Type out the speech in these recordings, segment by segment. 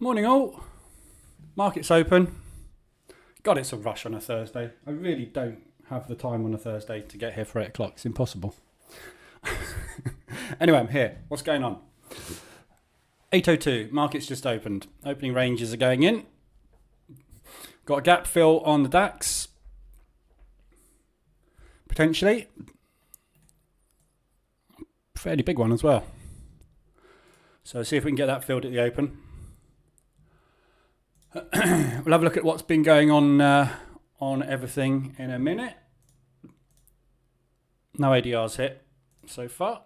Morning all. Market's open. God, it's a rush on a Thursday. I really don't have the time on a Thursday to get here for 8 o'clock. It's impossible. Anyway, I'm here. What's going on? 8:02. Market's just opened. Opening ranges are going in. Got a gap fill on the DAX. Potentially. Fairly big one as well. So see if we can get that filled at the open. We'll have a look at what's been going on everything in a minute. No ADRs hit so far.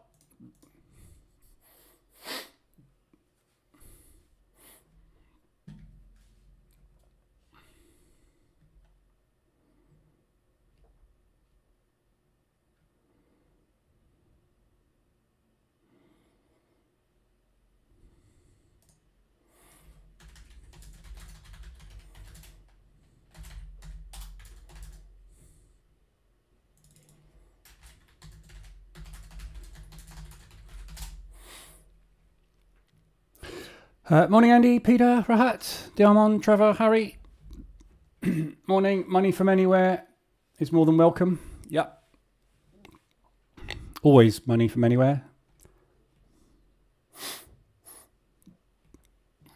Morning, Andy, Peter, Rahat, Diamond, Trevor, Harry. Morning. Money from anywhere is more than welcome. Yep. Always money from anywhere.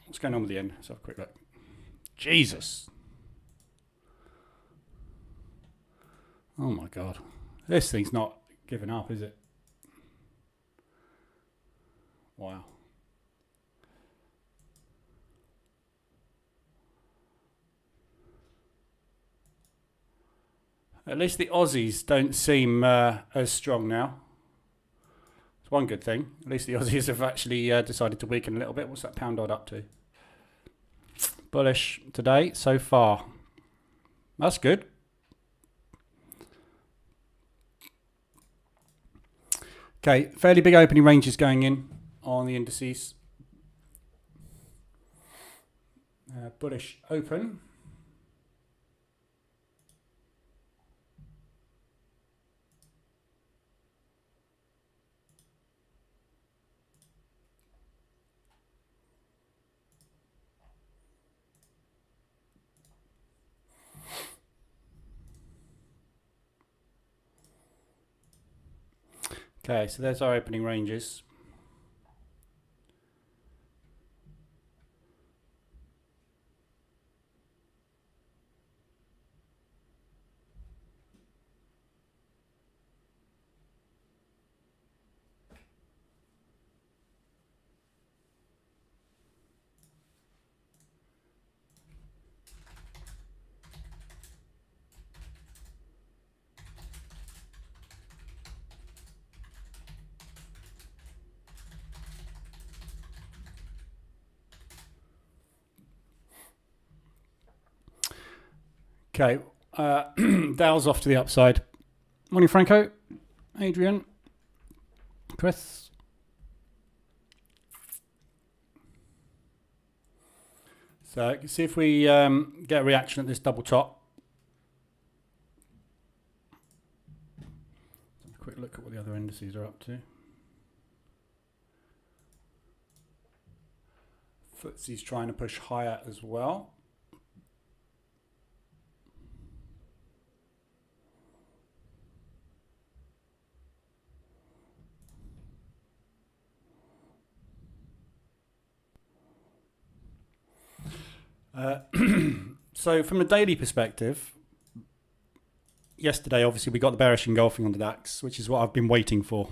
What's going on with the end? Let's have a quick look. Jesus. Oh my God. This thing's not giving up, is it? Wow. At least the Aussies don't seem as strong now. It's one good thing. At least the Aussies have actually decided to weaken a little bit. What's that pound odd up to? Bullish today so far. That's good. Okay, fairly big opening ranges going in on the indices. Bullish open. Okay, so there's our opening ranges. Okay, Dow's off to the upside. Morning, Franco, Adrian, Chris. So see if we get a reaction at this double top. Have a quick look at what the other indices are up to. FTSE's trying to push higher as well. So from a daily perspective, yesterday obviously we got the bearish engulfing on the DAX, which is what I've been waiting for,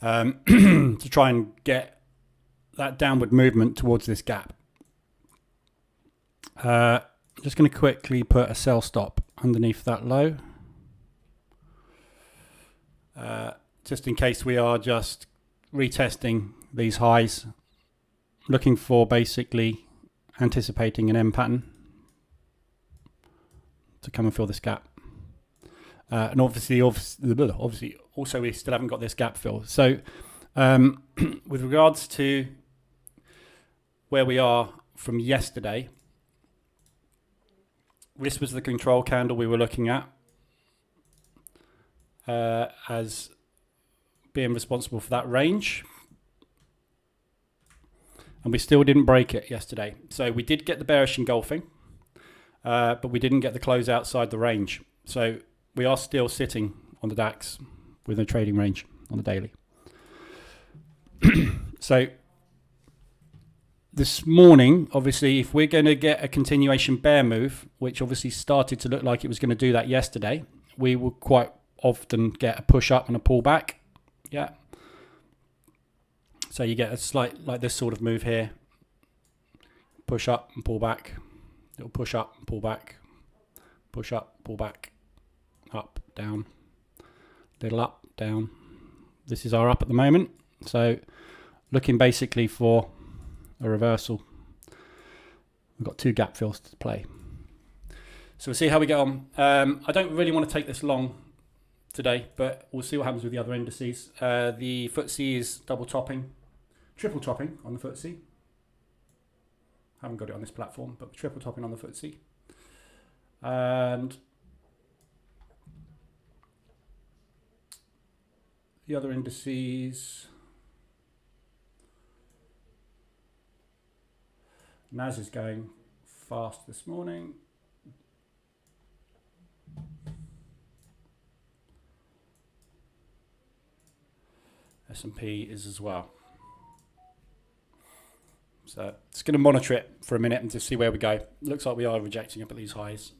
to try and get that downward movement towards this gap. Just going to quickly put a sell stop underneath that low, just in case we are just retesting these highs, looking for basically anticipating an M pattern to come and fill this gap. And obviously also we still haven't got this gap fill. So with regards to where we are from yesterday, this was the control candle we were looking at as being responsible for that range. and we still didn't break it yesterday. So we did get the bearish engulfing, but we didn't get the close outside the range. So we are still sitting on the DAX with a trading range on the daily. So this morning, obviously, if we're going to get a continuation bear move, which obviously started to look like it was going to do that yesterday, we will quite often get a push up and a pull back. Yeah. So you get a slight, like this sort of move here. Push up and pull back. Little push up and pull back. Push up, pull back. Up, down. Little up, down. This is our up at the moment. So looking basically for a reversal. We've got 2 gap fills to play. So we'll see how we get on. I don't really want to take this long today, but we'll see what happens with the other indices. The FTSE is double topping, triple topping on the FTSE. Haven't got it on this platform, but triple topping on the FTSE. And the other indices, NAS is going fast this morning. S&P is as well. So just going to monitor it for a minute and just see where we go. Looks like we are rejecting up at these highs.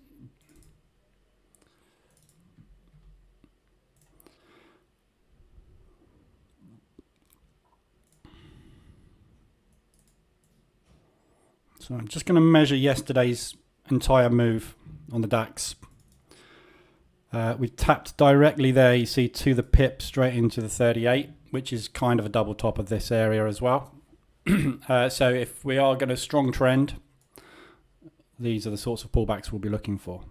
So I'm just going to measure yesterday's entire move on the DAX. We tapped directly there, you see, to the pip straight into the 38, which is kind of a double top of this area as well. So if we are going to strong trend, these are the sorts of pullbacks we'll be looking for.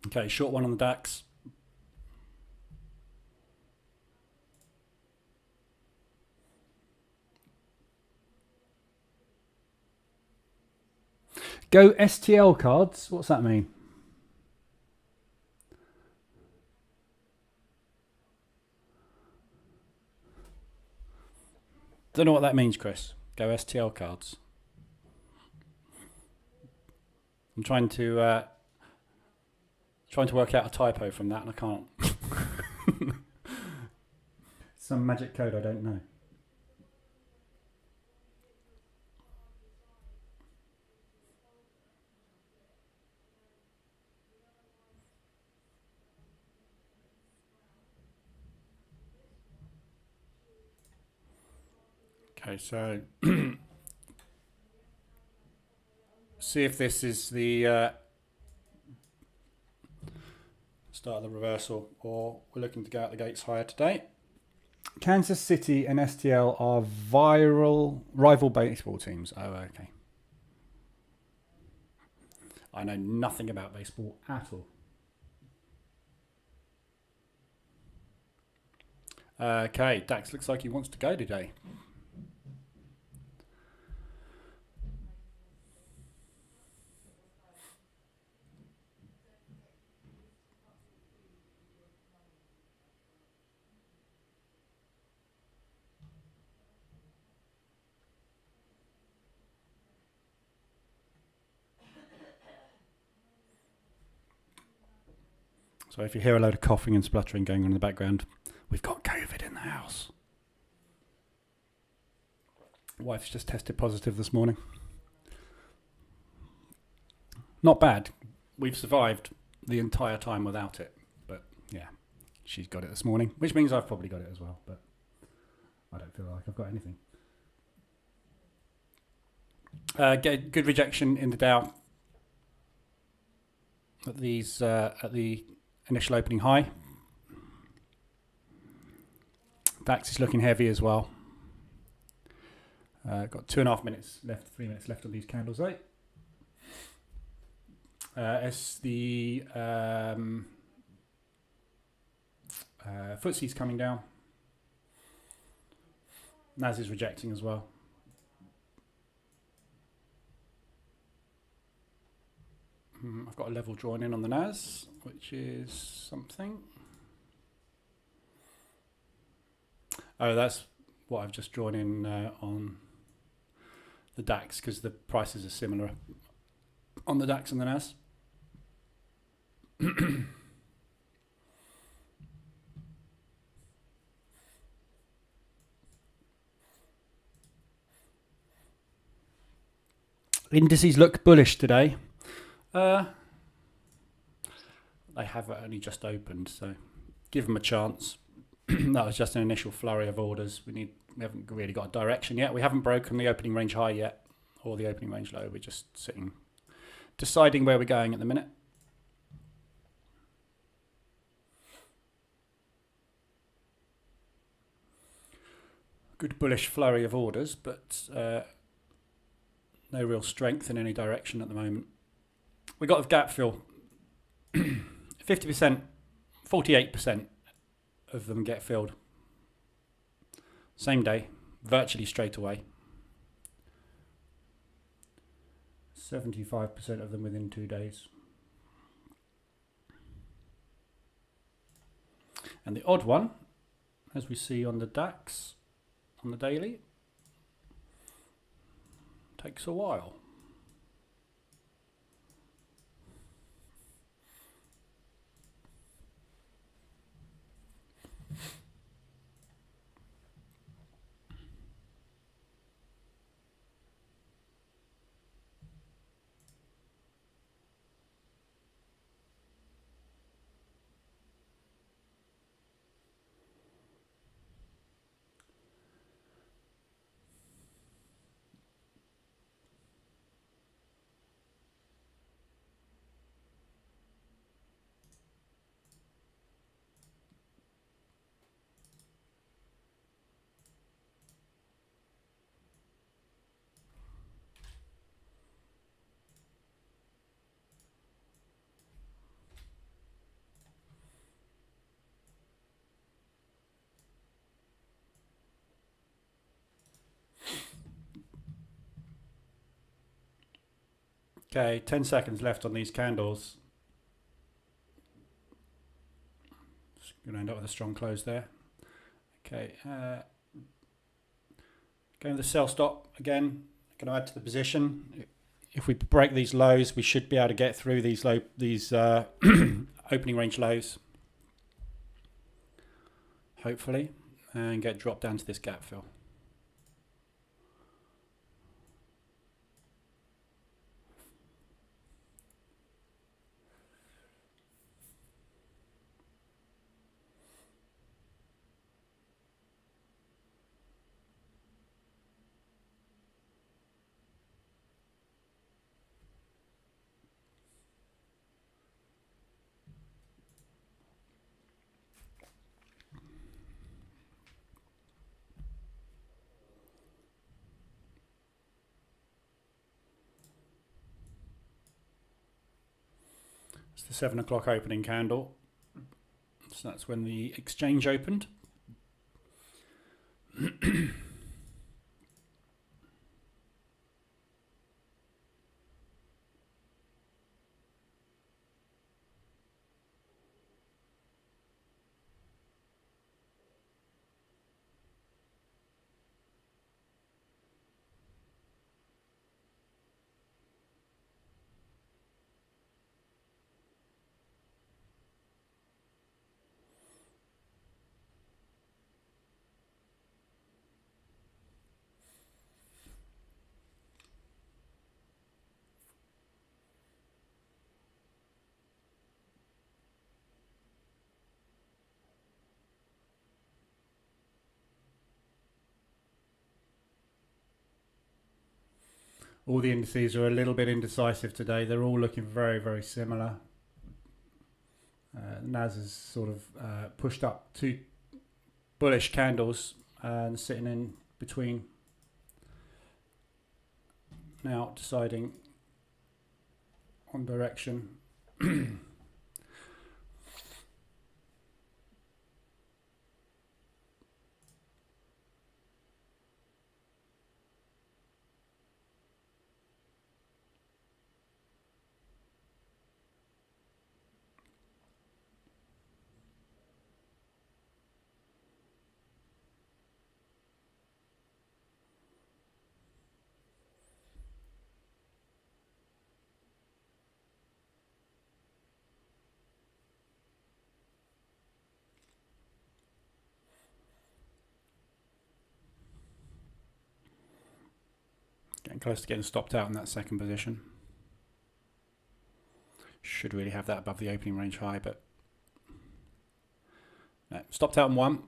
Okay, short one on the DAX. Go STL cards. What's that mean? Don't know what that means, Chris. Go STL cards. I'm trying to work out a typo from that, and I can't. Some magic code I don't know. Okay, so see if this is the start of the reversal, or we're looking to go out the gates higher today. Kansas City and STL are rival baseball teams. Oh, okay. I know nothing about baseball at all. Okay, DAX looks like he wants to go today. So if you hear a load of coughing and spluttering going on in the background, we've got COVID in the house. Wife's just tested positive this morning. Not bad. We've survived the entire time without it. But yeah, she's got it this morning, which means I've probably got it as well. But I don't feel like I've got anything. Get good rejection in the Dow at these at the initial opening high. DAX is looking heavy as well. Got 2.5 minutes left, 3 minutes left on these candles, right? As the FTSE's coming down. NAS is rejecting as well. I've got a level drawn in on the NAS, which is something. Oh, that's what I've just drawn in on the DAX, because the prices are similar on the DAX and the NAS. Indices look bullish today. They have only just opened, so give them a chance. That was just an initial flurry of orders. We haven't really got a direction yet. We haven't broken the opening range high yet, or the opening range low. We're just sitting, deciding where we're going at the minute. Good bullish flurry of orders, but no real strength in any direction at the moment. We got a gap fill. 50%, 48% of them get filled. Same day, virtually straight away. 75% of them within 2 days. And the odd one, as we see on the DAX, on the daily, takes a while. Okay, 10 seconds left on these candles. Just going to end up with a strong close there. Okay, going to the sell stop again. Going to add to the position. If we break these lows, we should be able to get through these opening range lows, hopefully, and get dropped down to this gap fill. It's the 7 o'clock opening candle. So that's when the exchange opened. All the indices are a little bit indecisive today. They're all looking very, very similar. NAS has sort of pushed up 2 bullish candles and sitting in between. Now deciding on direction. Getting close to getting stopped out in that second position. Should really have that above the opening range high, but no, stopped out in one.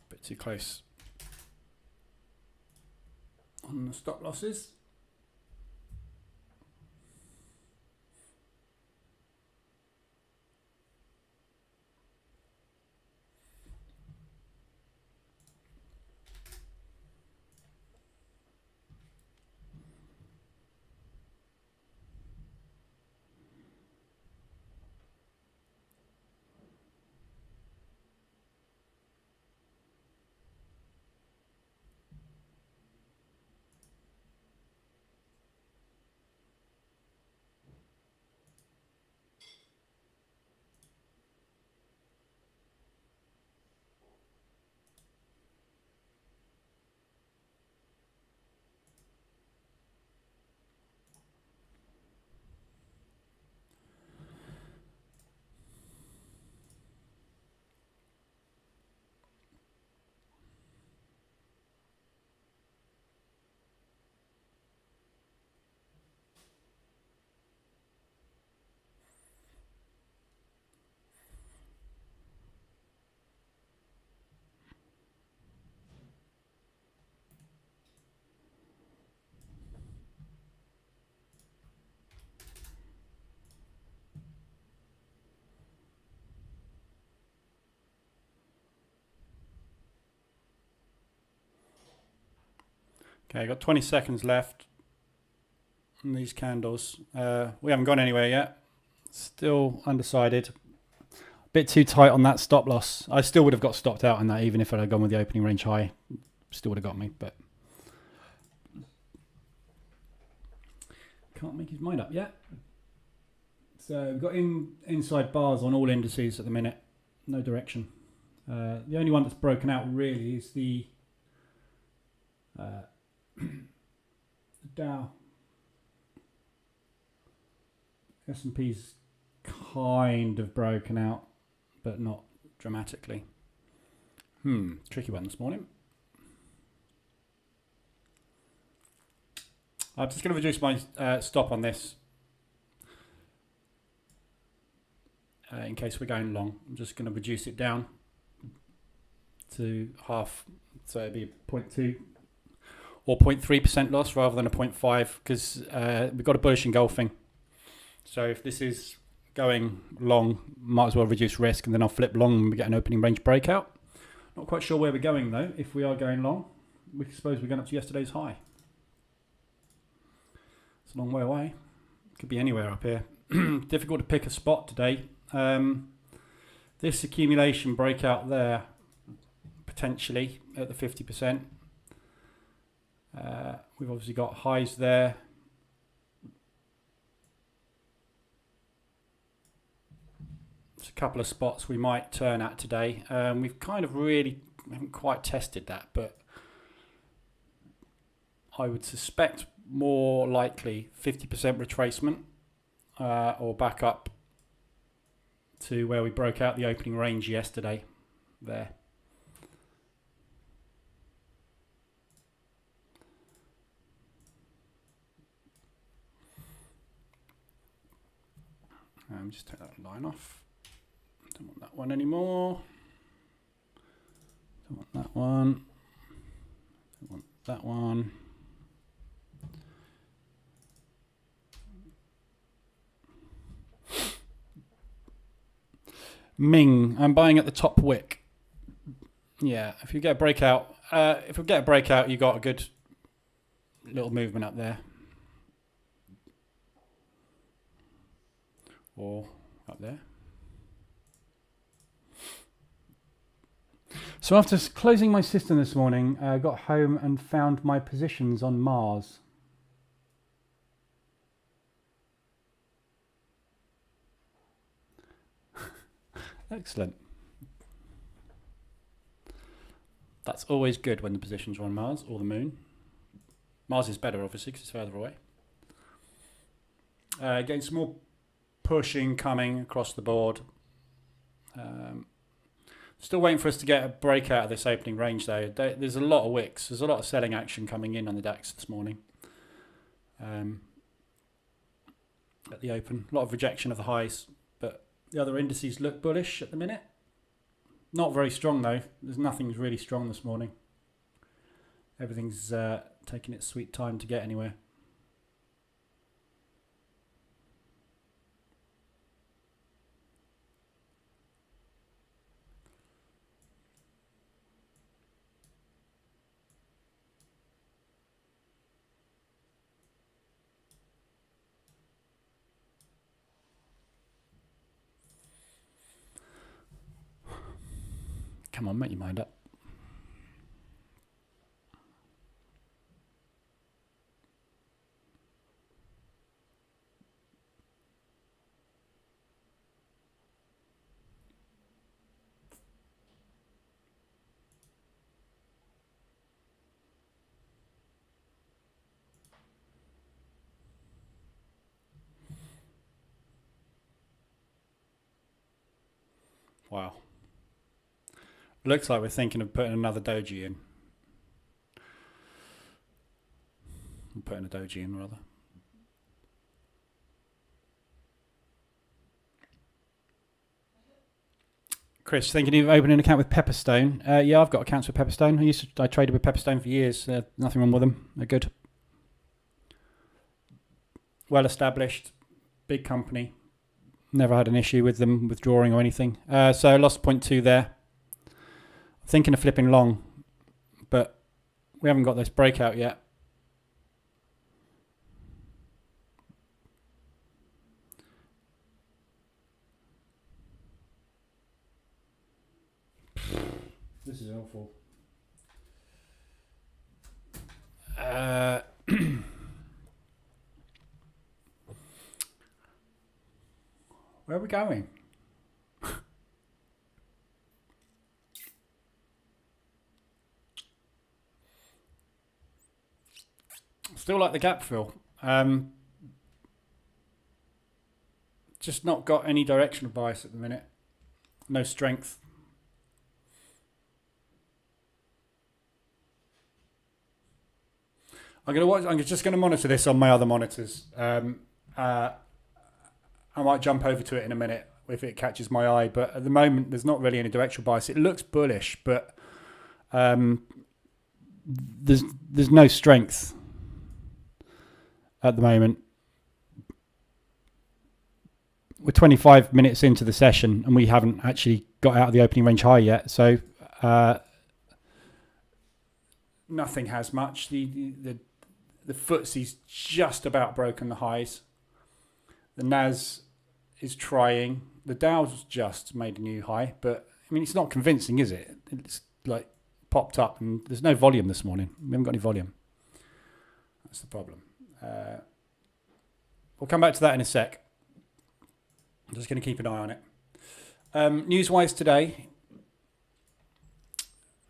Bit too close on the stop losses. Okay, got 20 seconds left on these candles. We haven't gone anywhere yet. Still undecided. A bit too tight on that stop loss. I still would have got stopped out on that even if I had gone with the opening range high. Still would have got me, but can't make his mind up yet. So we've got inside bars on all indices at the minute. No direction. The only one that's broken out really is the Dow. S&P's kind of broken out, but not dramatically. Tricky one this morning. I'm just going to reduce my stop on this in case we're going long. I'm just going to reduce it down to half, so it'd be 0.2 or 0.3% loss rather than a 0.5 because we've got a bullish engulfing. So if this is going long, might as well reduce risk, and then I'll flip long and we get an opening range breakout. Not quite sure where we're going though. If we are going long, we suppose we're going up to yesterday's high. It's a long way away. Could be anywhere up here. Difficult to pick a spot today. This accumulation breakout there, potentially at the 50%. We've obviously got highs there. There's a couple of spots we might turn at today. We've kind of really haven't quite tested that, but I would suspect more likely 50% retracement or back up to where we broke out the opening range yesterday there. Just take that line off. Don't want that one anymore. Don't want that one. Don't want that one. Ming, I'm buying at the top wick. Yeah, if you get a breakout, you got a good little movement up there. Or up there. So after closing my system this morning, I got home and found my positions on Mars. Excellent. That's always good when the positions are on Mars or the Moon. Mars is better, obviously, because it's further away. Getting some more pushing coming across the board. Still waiting for us to get a breakout of this opening range though. There's a lot of wicks. There's a lot of selling action coming in on the DAX this morning. At the open, a lot of rejection of the highs, but the other indices look bullish at the minute. Not very strong though. There's nothing really strong this morning. Everything's taking its sweet time to get anywhere. Come on, make your mind up. Wow. Looks like we're thinking of putting another doji in. I'm putting a doji in, rather. Chris, thinking of opening an account with Pepperstone. Yeah, I've got accounts with Pepperstone. I traded with Pepperstone for years. Nothing wrong with them. They're good. Well established. Big company. Never had an issue with them withdrawing or anything. So I lost 0.2 there. Thinking of flipping long, but we haven't got this breakout yet. This is awful. Where are we going? Still like the gap fill. Just not got any directional bias at the minute. No strength. I'm just going to monitor this on my other monitors. I might jump over to it in a minute if it catches my eye, but at the moment there's not really any directional bias. It looks bullish, but there's no strength at the moment. We're 25 minutes into the session and we haven't actually got out of the opening range high yet, so nothing has much. The FTSE's just about broken the highs. The NAS is trying. The Dow's just made a new high, but I mean, it's not convincing, is it? It's like popped up and there's no volume this morning. We haven't got any volume. That's the problem. We'll come back to that in a sec. I'm just going to keep an eye on it. News-wise today,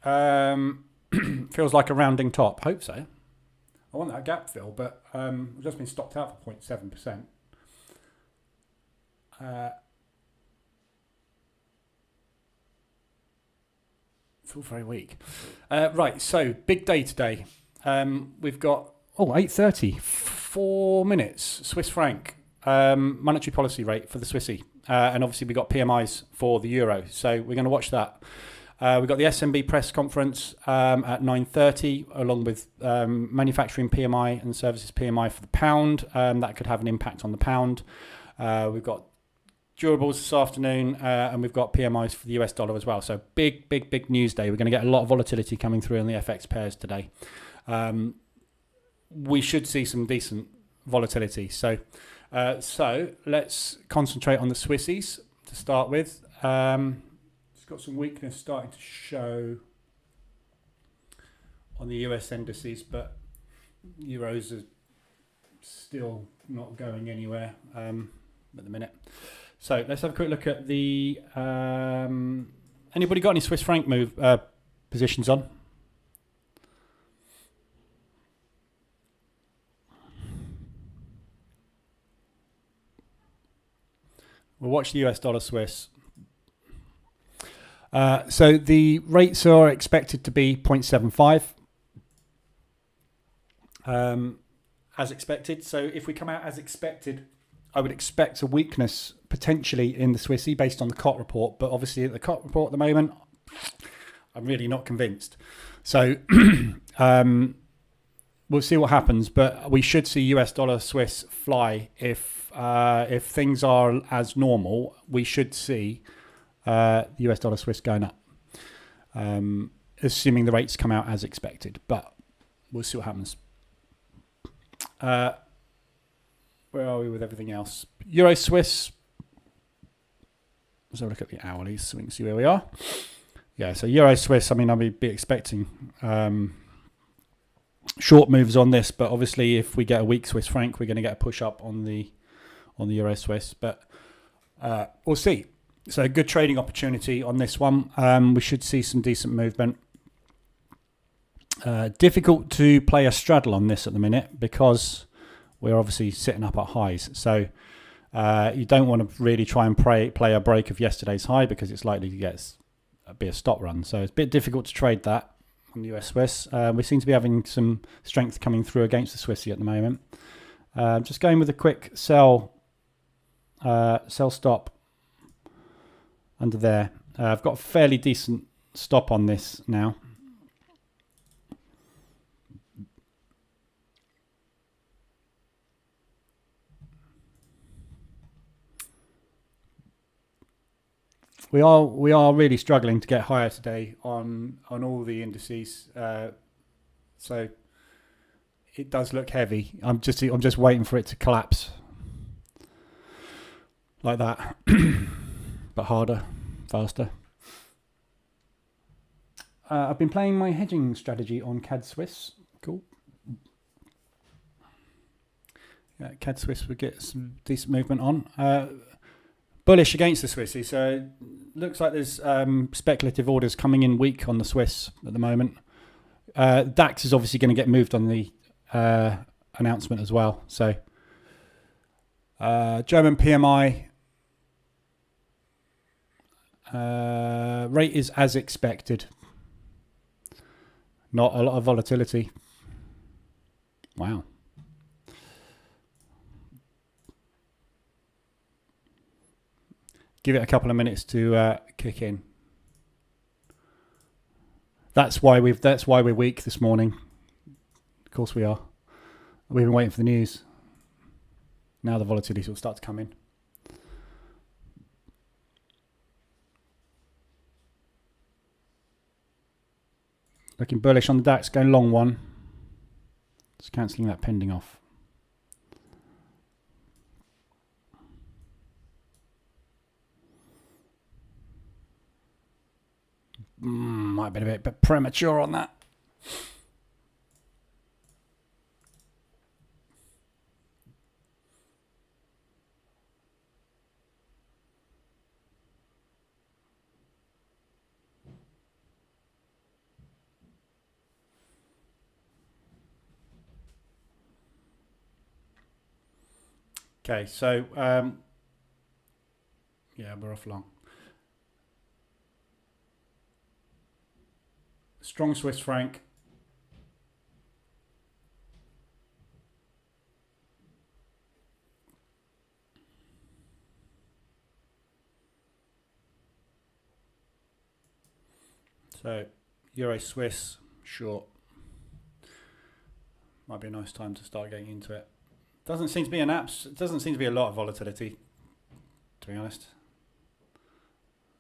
feels like a rounding top. Hope so. I want that gap fill, but we've just been stopped out for 0.7%. It's all very weak. Right, so big day today. We've got 8:30, 4 minutes. Swiss franc monetary policy rate for the Swissy, and obviously we got PMIs for the euro. So we're going to watch that. We've got the SMB press conference at 9:30, along with manufacturing PMI and services PMI for the pound. That could have an impact on the pound. We've got durables this afternoon, and we've got PMIs for the US dollar as well. So big news day. We're going to get a lot of volatility coming through on the FX pairs today. We should see some decent volatility. So let's concentrate on the Swissies to start with. It's got some weakness starting to show on the US indices, but euros are still not going anywhere at the minute. So let's have a quick look at the. Anybody got any Swiss franc move positions on? We'll watch the US dollar Swiss. So the rates are expected to be 0.75 as expected. So if we come out as expected, I would expect a weakness potentially in the Swissy based on the COT report. But obviously the COT report at the moment, I'm really not convinced. So we'll see what happens. But we should see US dollar Swiss fly if things are as normal. We should see the US dollar Swiss going up, assuming the rates come out as expected. But we'll see what happens. Where are we with everything else? Euro Swiss. Let's have a look at the hourlies so we can see where we are. Yeah, so Euro Swiss, I mean, I'll be expecting short moves on this, but obviously if we get a weak Swiss franc, we're going to get a push up on the Euro Swiss. But we'll see. So a good trading opportunity on this one. We should see some decent movement. Difficult to play a straddle on this at the minute because we're obviously sitting up at highs. So you don't want to really try and play a break of yesterday's high because it's likely to be a stop run. So it's a bit difficult to trade that on the US Swiss. We seem to be having some strength coming through against the Swissy at the moment. Just going with a quick sell stop under there. I've got a fairly decent stop on this now. We are really struggling to get higher today on all the indices. So it does look heavy. I'm just waiting for it to collapse like that, but harder, faster. I've been playing my hedging strategy on CAD Swiss. Cool. Yeah, CAD Swiss would get some decent movement on. Bullish against the Swissy, so looks like there's speculative orders coming in weak on the Swiss at the moment. DAX is obviously going to get moved on the announcement as well. So German PMI rate is as expected. Not a lot of volatility. Wow. Give it a couple of minutes to kick in. That's why we're weak this morning. Of course we are. We've been waiting for the news. Now the volatility will start to come in. Looking bullish on the DAX, going long one. Just cancelling that pending off. Might have been a bit premature on that. Okay, so yeah, we're off long. Strong Swiss franc. So Euro Swiss short. Might be a nice time to start getting into it. Doesn't seem to be doesn't seem to be a lot of volatility, to be honest.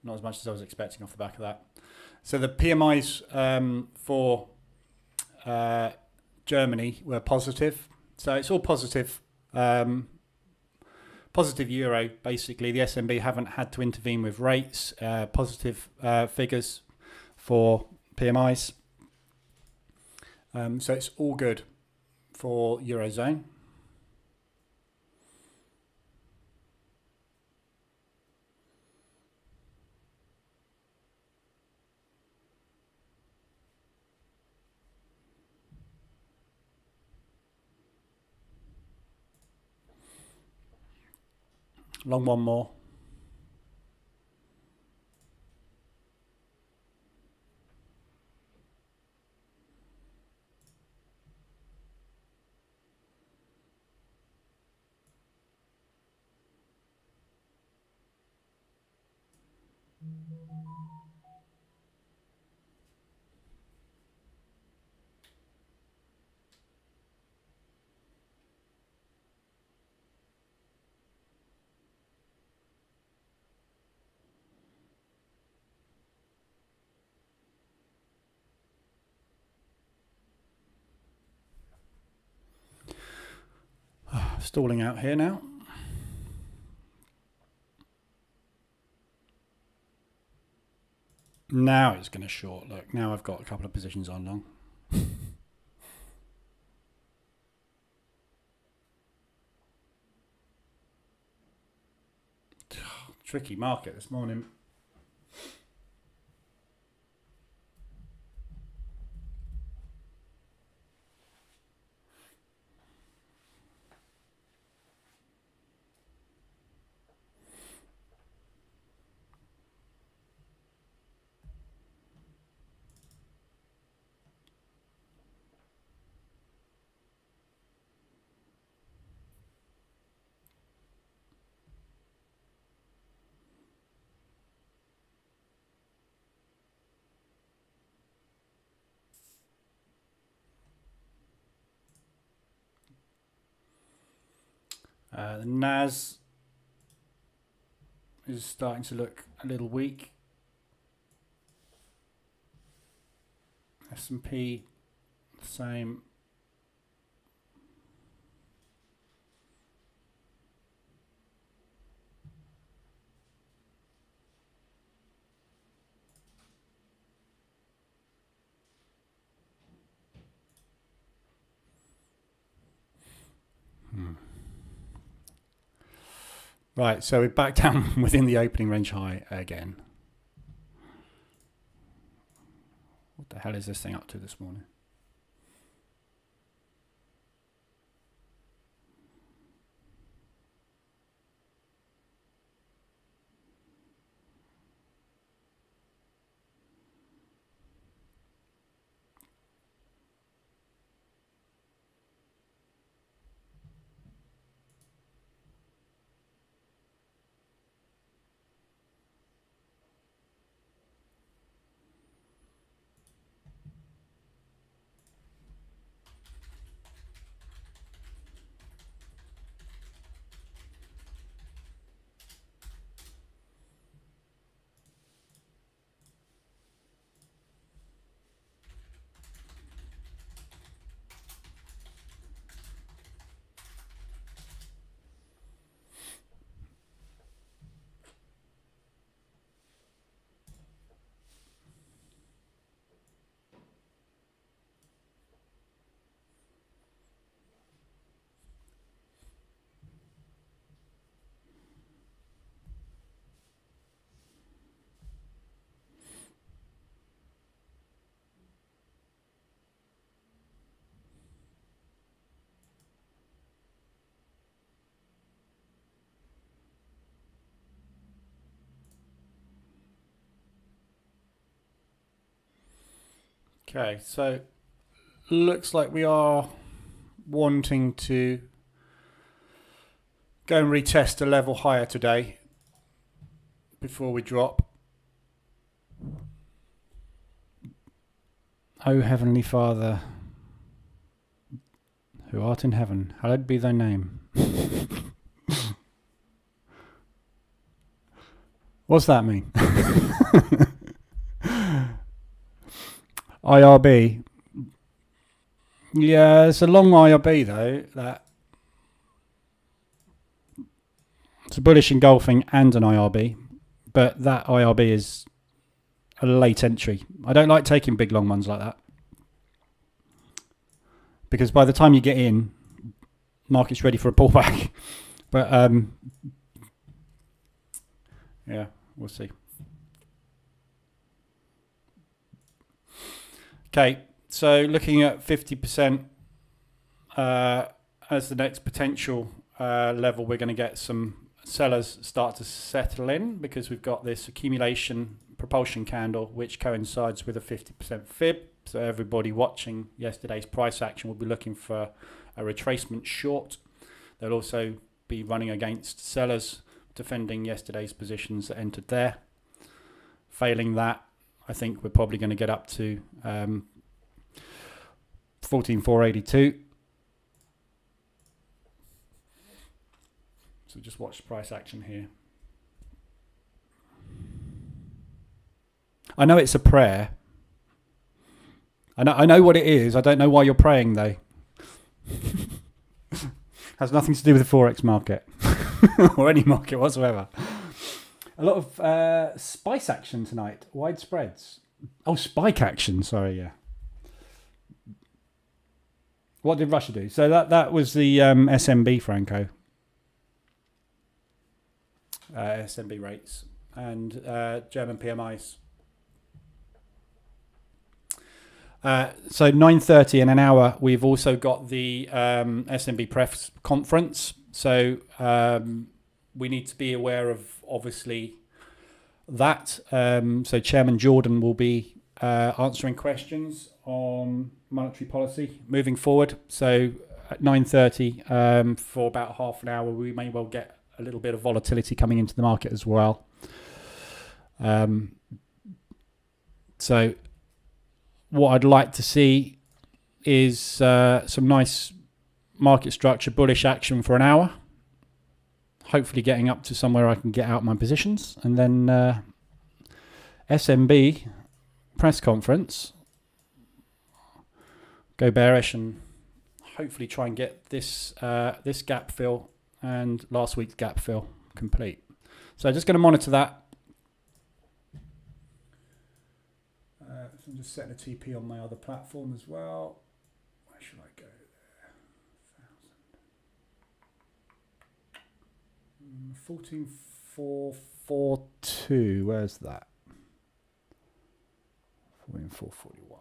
Not as much as I was expecting off the back of that. So the PMIs for Germany were positive. So it's all positive. Positive euro, basically. The SNB haven't had to intervene with rates. Positive figures for PMIs. So it's all good for Eurozone. Long one more. Stalling out here now. Now it's going to short. Look, now I've got a couple of positions on long. Tricky market this morning. The NAS is starting to look a little weak. S&P, the same. Right, so we're back down within the opening range high again. What the hell is this thing up to this morning? Okay, so looks like we are wanting to go and retest a level higher today before we drop. O Heavenly Father, who art in heaven, hallowed be thy name. What's that mean? IRB. Yeah, it's a long IRB though. It's a bullish engulfing and an IRB, but that IRB is a late entry. I don't like taking big long ones like that because by the time you get in, market's ready for a pullback. But yeah, we'll see. Okay, so looking at 50% as the next potential level, we're going to get some sellers start to settle in because we've got this accumulation propulsion candle which coincides with a 50% fib. So everybody watching yesterday's price action will be looking for a retracement short. They'll also be running against sellers defending yesterday's positions that entered there. Failing that, I think we're probably going to get up to 14,482. So just watch the price action here. I know it's a prayer. I know what it is. I don't know why you're praying though. Has nothing to do with the Forex market or any market whatsoever. A lot of spice action tonight. Wide spreads. Oh, spike action. Sorry, yeah. What did Russia do? So that was the SMB, Franco. SMB rates and German PMIs. So 9:30 in an hour, we've also got the SMB press conference. So we need to be aware of, obviously, that. So Chairman Jordan will be answering questions on monetary policy moving forward. So at 9:30 for about half an hour, we may well get a little bit of volatility coming into the market as well. So what I'd like to see is some nice market structure, bullish action for an hour. Hopefully getting up to somewhere I can get out my positions. And then SMB press conference. Go bearish and hopefully try and get this this gap fill and last week's gap fill complete. So just going to monitor that. I'm just setting a TP on my other platform as well. Where should I go there? 14,442. Where's that? 14,441.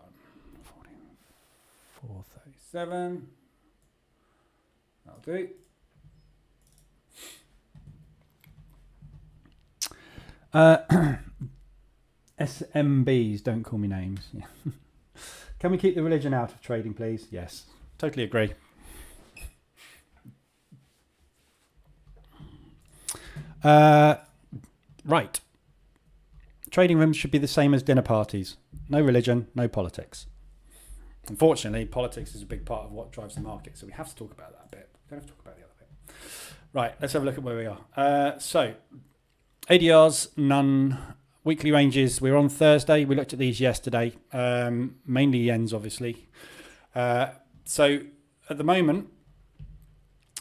14,437. That'll do. SMBs, don't call me names. Yeah. Can we keep the religion out of trading, please? Yes, totally agree. Right. Trading rooms should be the same as dinner parties. No religion, no politics. Unfortunately, politics is a big part of what drives the market, so we have to talk about that a bit. We don't have to talk about the other bit. Right, let's have a look at where we are. So, ADRs, none. Weekly ranges, we were on Thursday. We looked at these yesterday, mainly yens, obviously. So at the moment,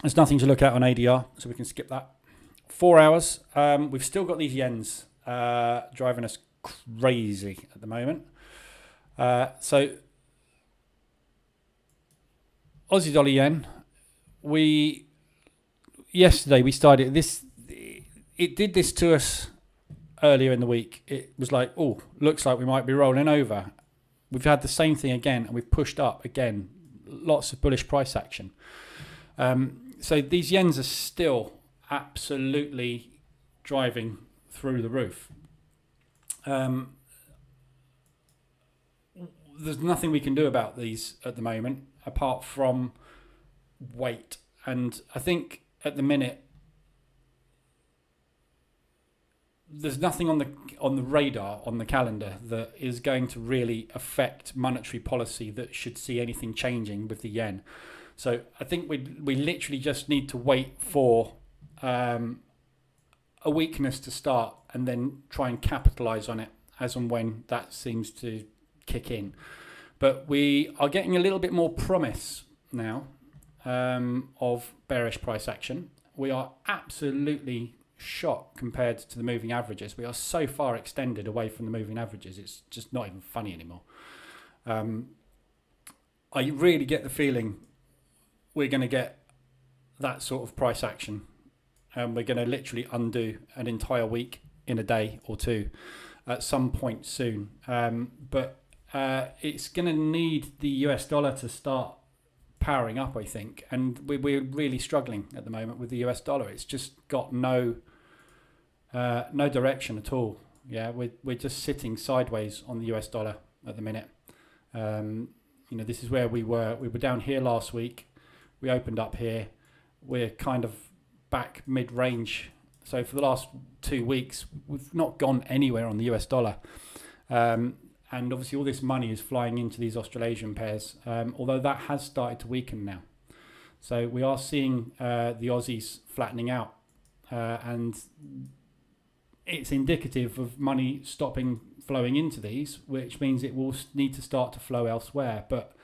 there's nothing to look at on ADR, so we can skip that. 4 hours, we've still got these yens driving us crazy at the moment. So Aussie dollar yen, yesterday we started this. It did this to us earlier in the week. It was like, oh, looks like we might be rolling over. We've had the same thing again, and we've pushed up again. Lots of bullish price action. So these yens are still absolutely driving through the roof. There's nothing we can do about these at the moment apart from wait. And I think at the minute, there's nothing on the radar, on the calendar, that is going to really affect monetary policy that should see anything changing with the yen. So I think we literally just need to wait for a weakness to start and then try and capitalize on it as and when that seems to kick in. But we are getting a little bit more promise now of bearish price action. We are absolutely shot compared to the moving averages. We are so far extended away from the moving averages, it's just not even funny anymore. I really get the feeling we're going to get that sort of price action, and we're going to literally undo an entire week in a day or two at some point soon. But it's going to need the US dollar to start powering up, I think, and we're really struggling at the moment with the US dollar. It's just got no direction at all. Yeah, we're just sitting sideways on the US dollar at the minute. This is where we were down here last week. We opened up here. We're kind of back mid-range So for the last 2 weeks, we've not gone anywhere on the US dollar. And obviously all this money is flying into these Australasian pairs, although that has started to weaken now. So we are seeing the Aussies flattening out, and it's indicative of money stopping flowing into these, which means it will need to start to flow elsewhere. But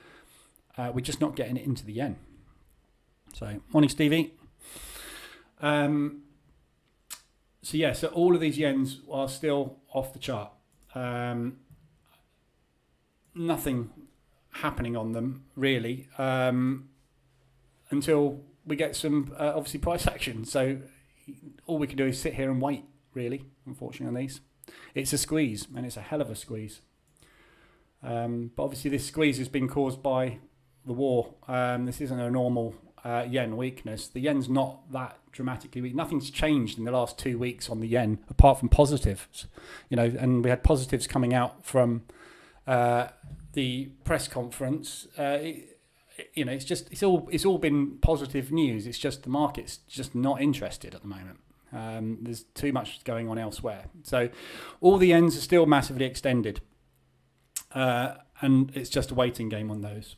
we're just not getting it into the yen. So, morning, Stevie. So all of these yens are still off the chart. Nothing happening on them really until we get some obviously price action. So all we can do is sit here and wait, really, unfortunately, on these. It's a squeeze, and it's a hell of a squeeze. But obviously this squeeze has been caused by the war. This isn't a normal yen weakness. The yen's not that dramatically weak. Nothing's changed in the last 2 weeks on the yen apart from positives, and we had positives coming out from the press conference. It's all been positive news. It's just the market's just not interested at the moment. There's too much going on elsewhere. So all the yens are still massively extended, and it's just a waiting game on those.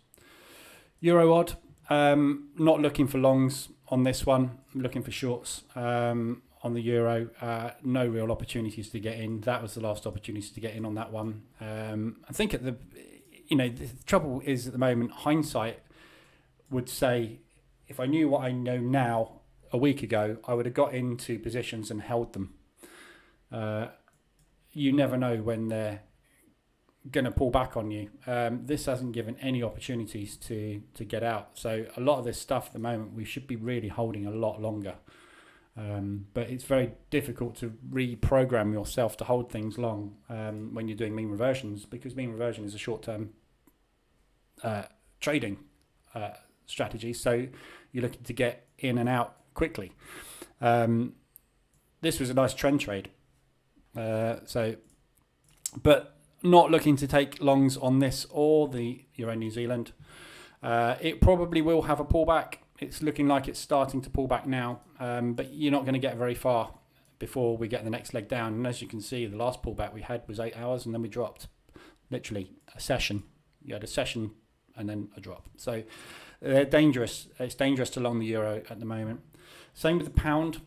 Euro odd. Not looking for longs on this one. I'm looking for shorts on the euro. No real opportunities to get in. That was the last opportunity to get in on that one. I think the trouble is at the moment, hindsight would say, if I knew what I know now a week ago, I would have got into positions and held them. You never know when they're going to pull back on you. This hasn't given any opportunities to get out. So a lot of this stuff at the moment, we should be really holding a lot longer. But it's very difficult to reprogram yourself to hold things long when you're doing mean reversions, because mean reversion is a short-term trading strategy. So you're looking to get in and out quickly. This was a nice trend trade. But not looking to take longs on this or the Euro New Zealand. It probably will have a pullback. It's looking like it's starting to pull back now, but you're not going to get very far before we get the next leg down. And as you can see, the last pullback we had was 8 hours, and then we dropped. Literally a session. You had a session and then a drop. So they're dangerous. It's dangerous to long the euro at the moment. Same with the pound.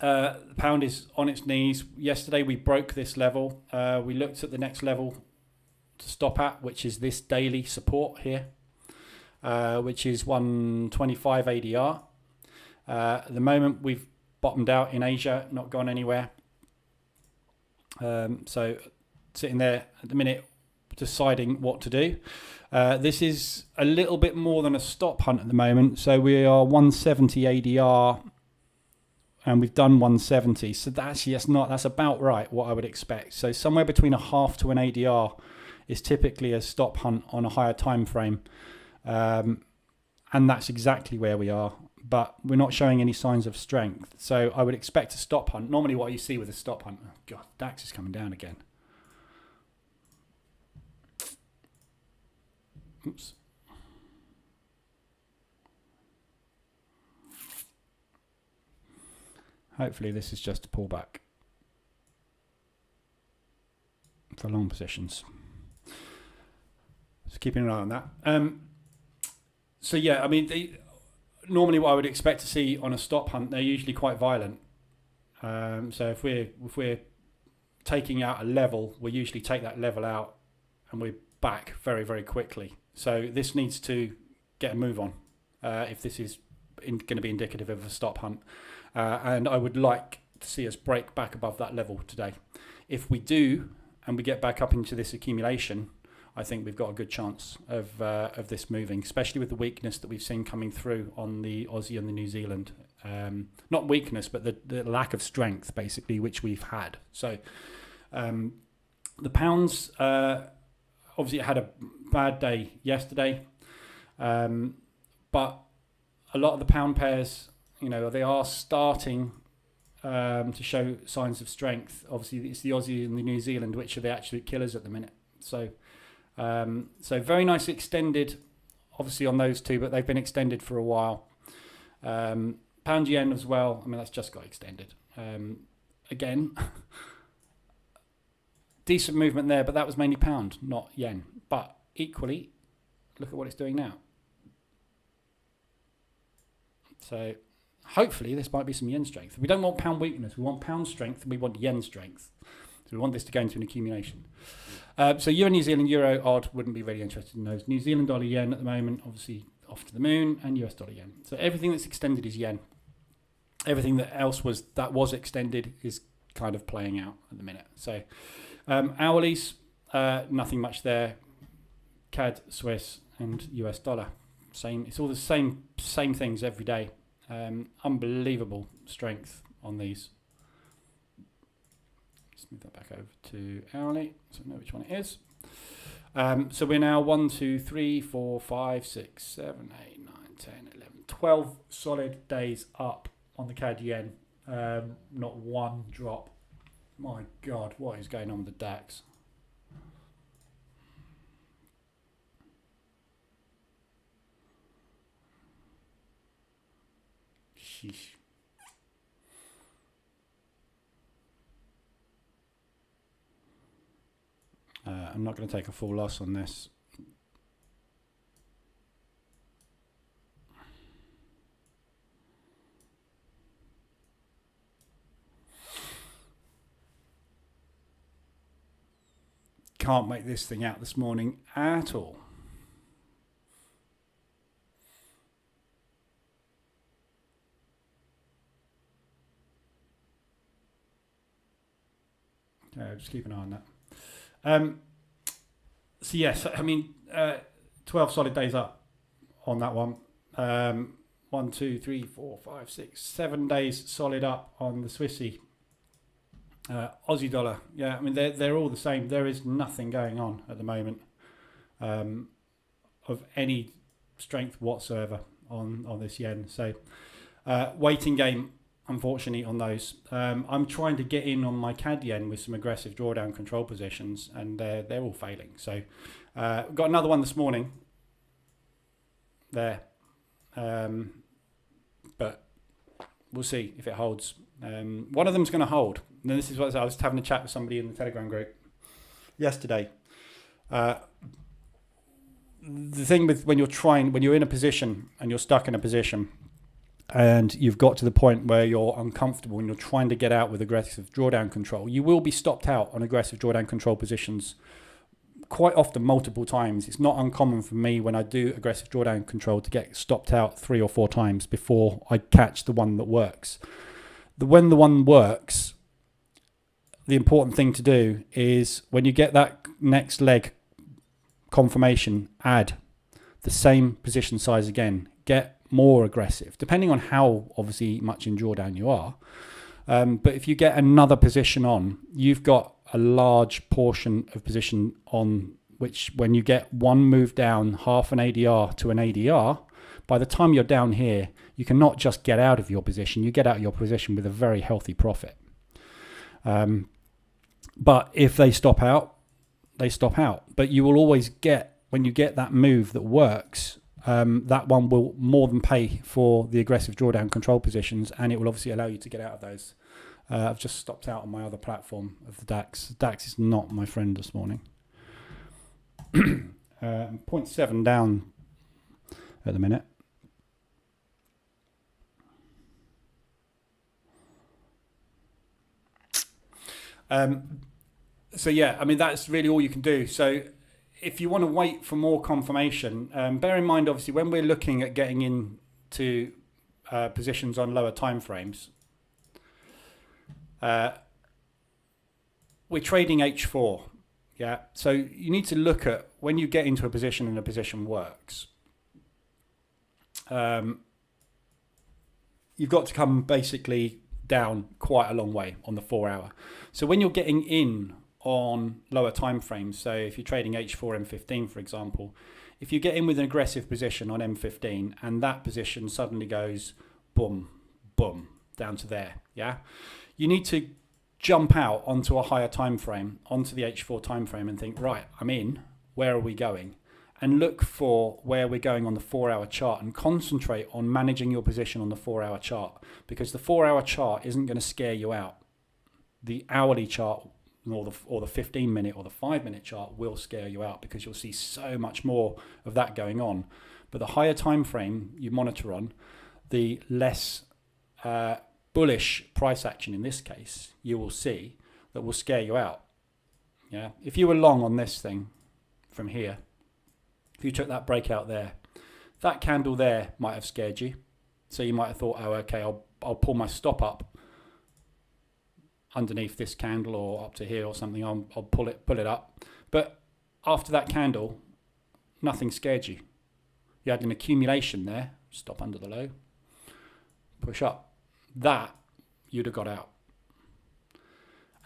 The pound is on its knees. Yesterday we broke this level. We looked at the next level to stop at, which is this daily support here, which is 125 ADR. At the moment we've bottomed out in Asia, not gone anywhere. So sitting there at the minute deciding what to do. This is a little bit more than a stop hunt at the moment. So we are 170 ADR. And we've done 170, so that's about right, what I would expect. So somewhere between a half to an ADR is typically a stop hunt on a higher time frame, and that's exactly where we are. But we're not showing any signs of strength, so I would expect a stop hunt. Normally, what you see with a stop hunt, oh God, DAX is coming down again. Oops. Hopefully this is just a pullback for long positions. Just keeping an eye on that. So yeah, I mean, normally what I would expect to see on a stop hunt, they're usually quite violent. So if we're taking out a level, we usually take that level out and we're back very, very quickly. So this needs to get a move on if this is going to be indicative of a stop hunt. And I would like to see us break back above that level today. If we do, and we get back up into this accumulation, I think we've got a good chance of this moving, especially with the weakness that we've seen coming through on the Aussie and the New Zealand. Not weakness, but the lack of strength, basically, which we've had. So the pounds, obviously it had a bad day yesterday, but a lot of the pound pairs, they are starting to show signs of strength. Obviously, it's the Aussie and the New Zealand, which are the absolute killers at the minute. So very nice extended, obviously, on those two, but they've been extended for a while. Pound yen as well. I mean, that's just got extended. Again, decent movement there, but that was mainly pound, not yen. But equally, look at what it's doing now. So hopefully this might be some yen strength. We don't want pound weakness. We want pound strength and we want yen strength. So we want this to go into an accumulation. So Euro, New Zealand, Euro, odd, wouldn't be really interested in those. New Zealand dollar, yen at the moment, obviously off to the moon, and US dollar, yen. So everything that's extended is yen. Everything that else was extended is kind of playing out at the minute. So hourlies, nothing much there. CAD, Swiss, and US dollar. Same. It's all the same things every day. Unbelievable strength on these. Let's move that back over to hourly so I know which one it is. So we're now 1, 2, 3, 4, 5, 6, 7, 8, 9, 10, 11, 12 solid days up on the CAD yen. Not one drop. My God, what is going on with the DAX? Sheesh. I'm not going to take a full loss on this. Can't make this thing out this morning at all. Just keep an eye on that. So yes, I mean, 12 solid days up on that one. 1, 2, 3, 4, 5, 6, 7 days solid up on the Swissy. Aussie dollar, yeah, I mean, they're all the same. There is nothing going on at the moment of any strength whatsoever on this yen. So waiting game, unfortunately, on those. I'm trying to get in on my CAD yen with some aggressive drawdown control positions, and they're all failing. So got another one this morning there, but we'll see if it holds. One of them's going to hold. And this is what I was having a chat with somebody in the Telegram group yesterday. The thing with when you're in a position and you're stuck in a position, and you've got to the point where you're uncomfortable and you're trying to get out with aggressive drawdown control, you will be stopped out on aggressive drawdown control positions quite often, multiple times. It's not uncommon for me when I do aggressive drawdown control to get stopped out 3 or 4 times before I catch the one that works. When the one works, the important thing to do is when you get that next leg confirmation, add the same position size again. Get more aggressive, depending on how obviously much in drawdown you are. But if you get another position on, you've got a large portion of position on which, when you get one move down half an ADR to an ADR, by the time you're down here, you can not just get out of your position, you get out of your position with a very healthy profit. But if they stop out, they stop out. But you will always get, when you get that move that works, that one will more than pay for the aggressive drawdown control positions, and it will obviously allow you to get out of those. I've just stopped out on my other platform of the DAX. The DAX is not my friend this morning. 0.7 down at the minute. So yeah, I mean, that's really all you can do. So if you want to wait for more confirmation, bear in mind, obviously, when we're looking at getting into positions on lower time frames, we're trading H4. Yeah. So you need to look at when you get into a position and a position works. You've got to come basically down quite a long way on the 4 hour. So when you're getting in on lower time frames, so if you're trading H4, M15, for example, if you get in with an aggressive position on M15 and that position suddenly goes boom, boom, down to there, yeah, you need to jump out onto a higher time frame, onto the H4 time frame, and think, right, I'm in, where are we going? and look for where we're going on the 4-hour chart and concentrate on managing your position on the 4-hour chart, because the 4-hour chart isn't going to scare you out. The hourly chart or the 15-minute or the 5-minute chart will scare you out, because you'll see so much more of that going on. But the higher time frame you monitor on, the less bullish price action in this case you will see that will scare you out. Yeah, if you were long on this thing from here, if you took that breakout there, that candle there might have scared you. So you might have thought, oh, okay, I'll pull my stop up underneath this candle or up to here or something. I'll pull it up. But after that candle, nothing scared you. You had an accumulation there. Stop under the low. Push up. That you'd have got out.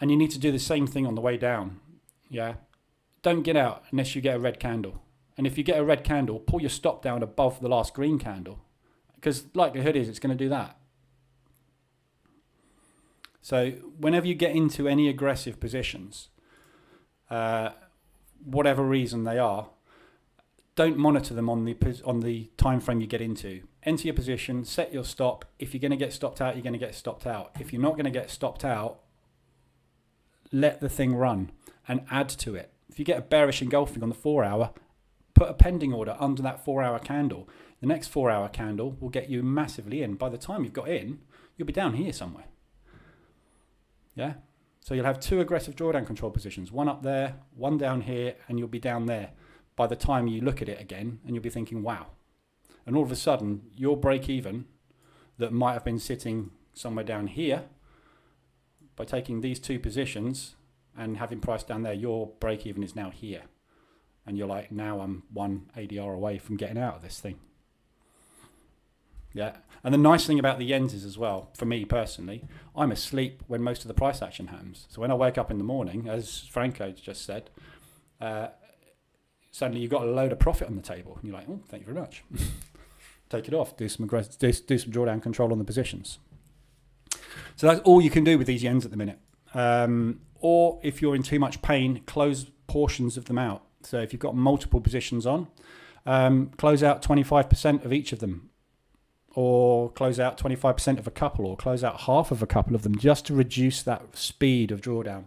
And you need to do the same thing on the way down. Yeah. Don't get out unless you get a red candle. And if you get a red candle, pull your stop down above the last green candle, because likelihood is it's going to do that. So whenever you get into any aggressive positions, whatever reason they are, don't monitor them on the time frame you get into. Enter your position, set your stop. If you're going to get stopped out, you're going to get stopped out. If you're not going to get stopped out, let the thing run and add to it. If you get a bearish engulfing on the 4-hour, put a pending order under that 4-hour candle. The next 4-hour candle will get you massively in. By the time you've got in, you'll be down here somewhere. Yeah? So you'll have 2 aggressive drawdown control positions, one up there, one down here, and you'll be down there by the time you look at it again, and you'll be thinking, wow. And all of a sudden, your break even that might have been sitting somewhere down here, by taking these 2 positions and having price down there, your break even is now here. And you're like, now I'm 1 ADR away from getting out of this thing. Yeah. And the nice thing about the yens is as well, for me personally, I'm asleep when most of the price action happens. So when I wake up in the morning, as Franco just said, suddenly you've got a load of profit on the table. And you're like, oh, thank you very much. Take it off. Do some drawdown control on the positions. So that's all you can do with these yens at the minute. Or if you're in too much pain, close portions of them out. So if you've got multiple positions on, close out 25% of each of them, or close out 25% of a couple, or close out half of a couple of them, just to reduce that speed of drawdown.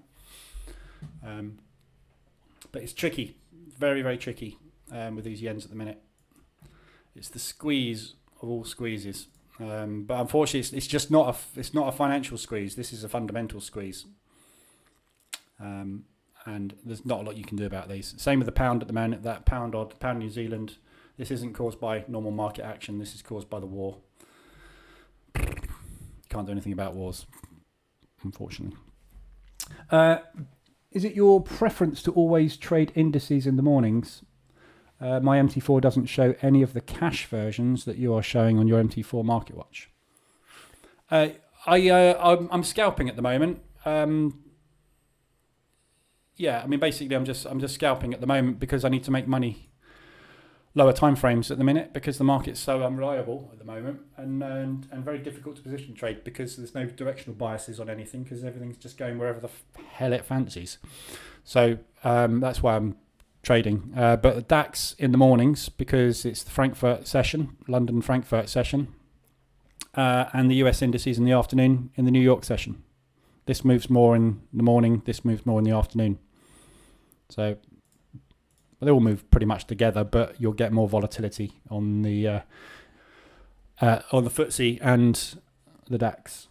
But it's tricky, very, very tricky with these yens at the minute. It's the squeeze of all squeezes. But unfortunately, it's just not a financial squeeze. This is a fundamental squeeze. And there's not a lot you can do about these. Same with the pound at the moment, that pound New Zealand. This isn't caused by normal market action. This is caused by the war. Can't do anything about wars, unfortunately. Is it your preference to always trade indices in the mornings? My MT4 doesn't show any of the cash versions that you are showing on your MT4 Market Watch. I'm scalping at the moment. Yeah, I mean, basically, I'm just scalping at the moment because I need to make money lower time frames at the minute, because the market's so unreliable at the moment and very difficult to position trade, because there's no directional biases on anything, because everything's just going wherever the hell it fancies. So that's why I'm trading. But the DAX in the mornings, because it's the Frankfurt session, London Frankfurt session, and the US indices in the afternoon in the New York session. This moves more in the morning, this moves more in the afternoon. So they all move pretty much together, but you'll get more volatility on the FTSE and the DAX.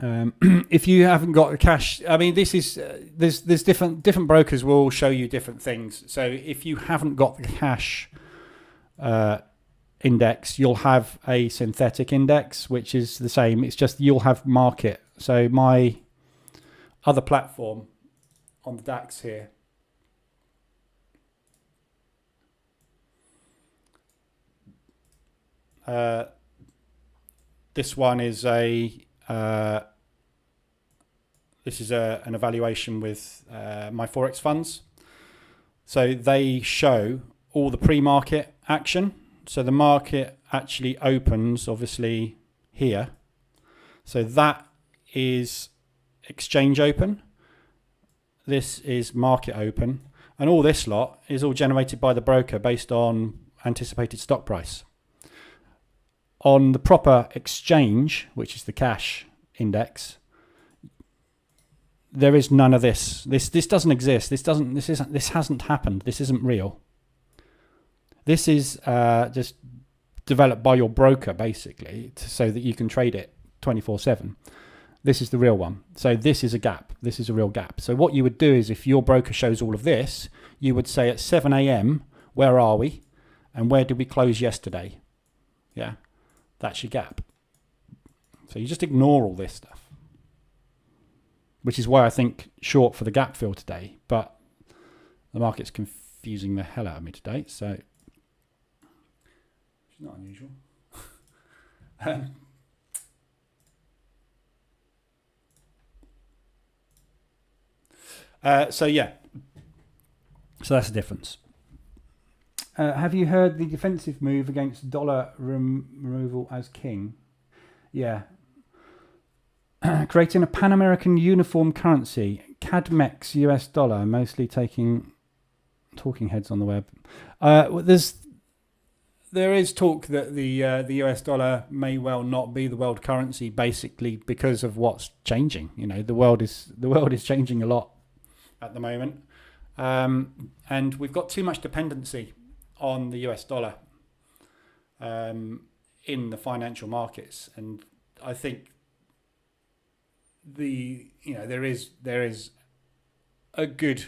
If you haven't got the cash, I mean, this is there's different brokers will show you different things. So if you haven't got the cash index, you'll have a synthetic index, which is the same. It's just you'll have market. So my other platform on the DAX here, this one is an evaluation with my Forex funds. So they show all the pre-market action. So the market actually opens, obviously, here. So that is exchange open. This is market open. And all this lot is all generated by the broker based on anticipated stock price. On the proper exchange, which is the cash index, there is none of this. This doesn't exist. This hasn't happened. This isn't real. This is just developed by your broker, basically, so that you can trade it 24/7. This is the real one. So this is a gap. This is a real gap. So what you would do is, if your broker shows all of this, you would say at 7 a.m, where are we? And where did we close yesterday? Yeah, that's your gap. So you just ignore all this stuff, which is why I think short for the gap fill today. But the market's confusing the hell out of me today. So it's not unusual. So that's the difference. Have you heard the defensive move against dollar removal as king? Yeah. Creating a Pan-American uniform currency, CADMEX US dollar, mostly taking talking heads on the web. There is talk that the US dollar may well not be the world currency, basically because of what's changing. You know, the world is changing a lot at the moment, and we've got too much dependency on the US dollar in the financial markets, and I think there is a good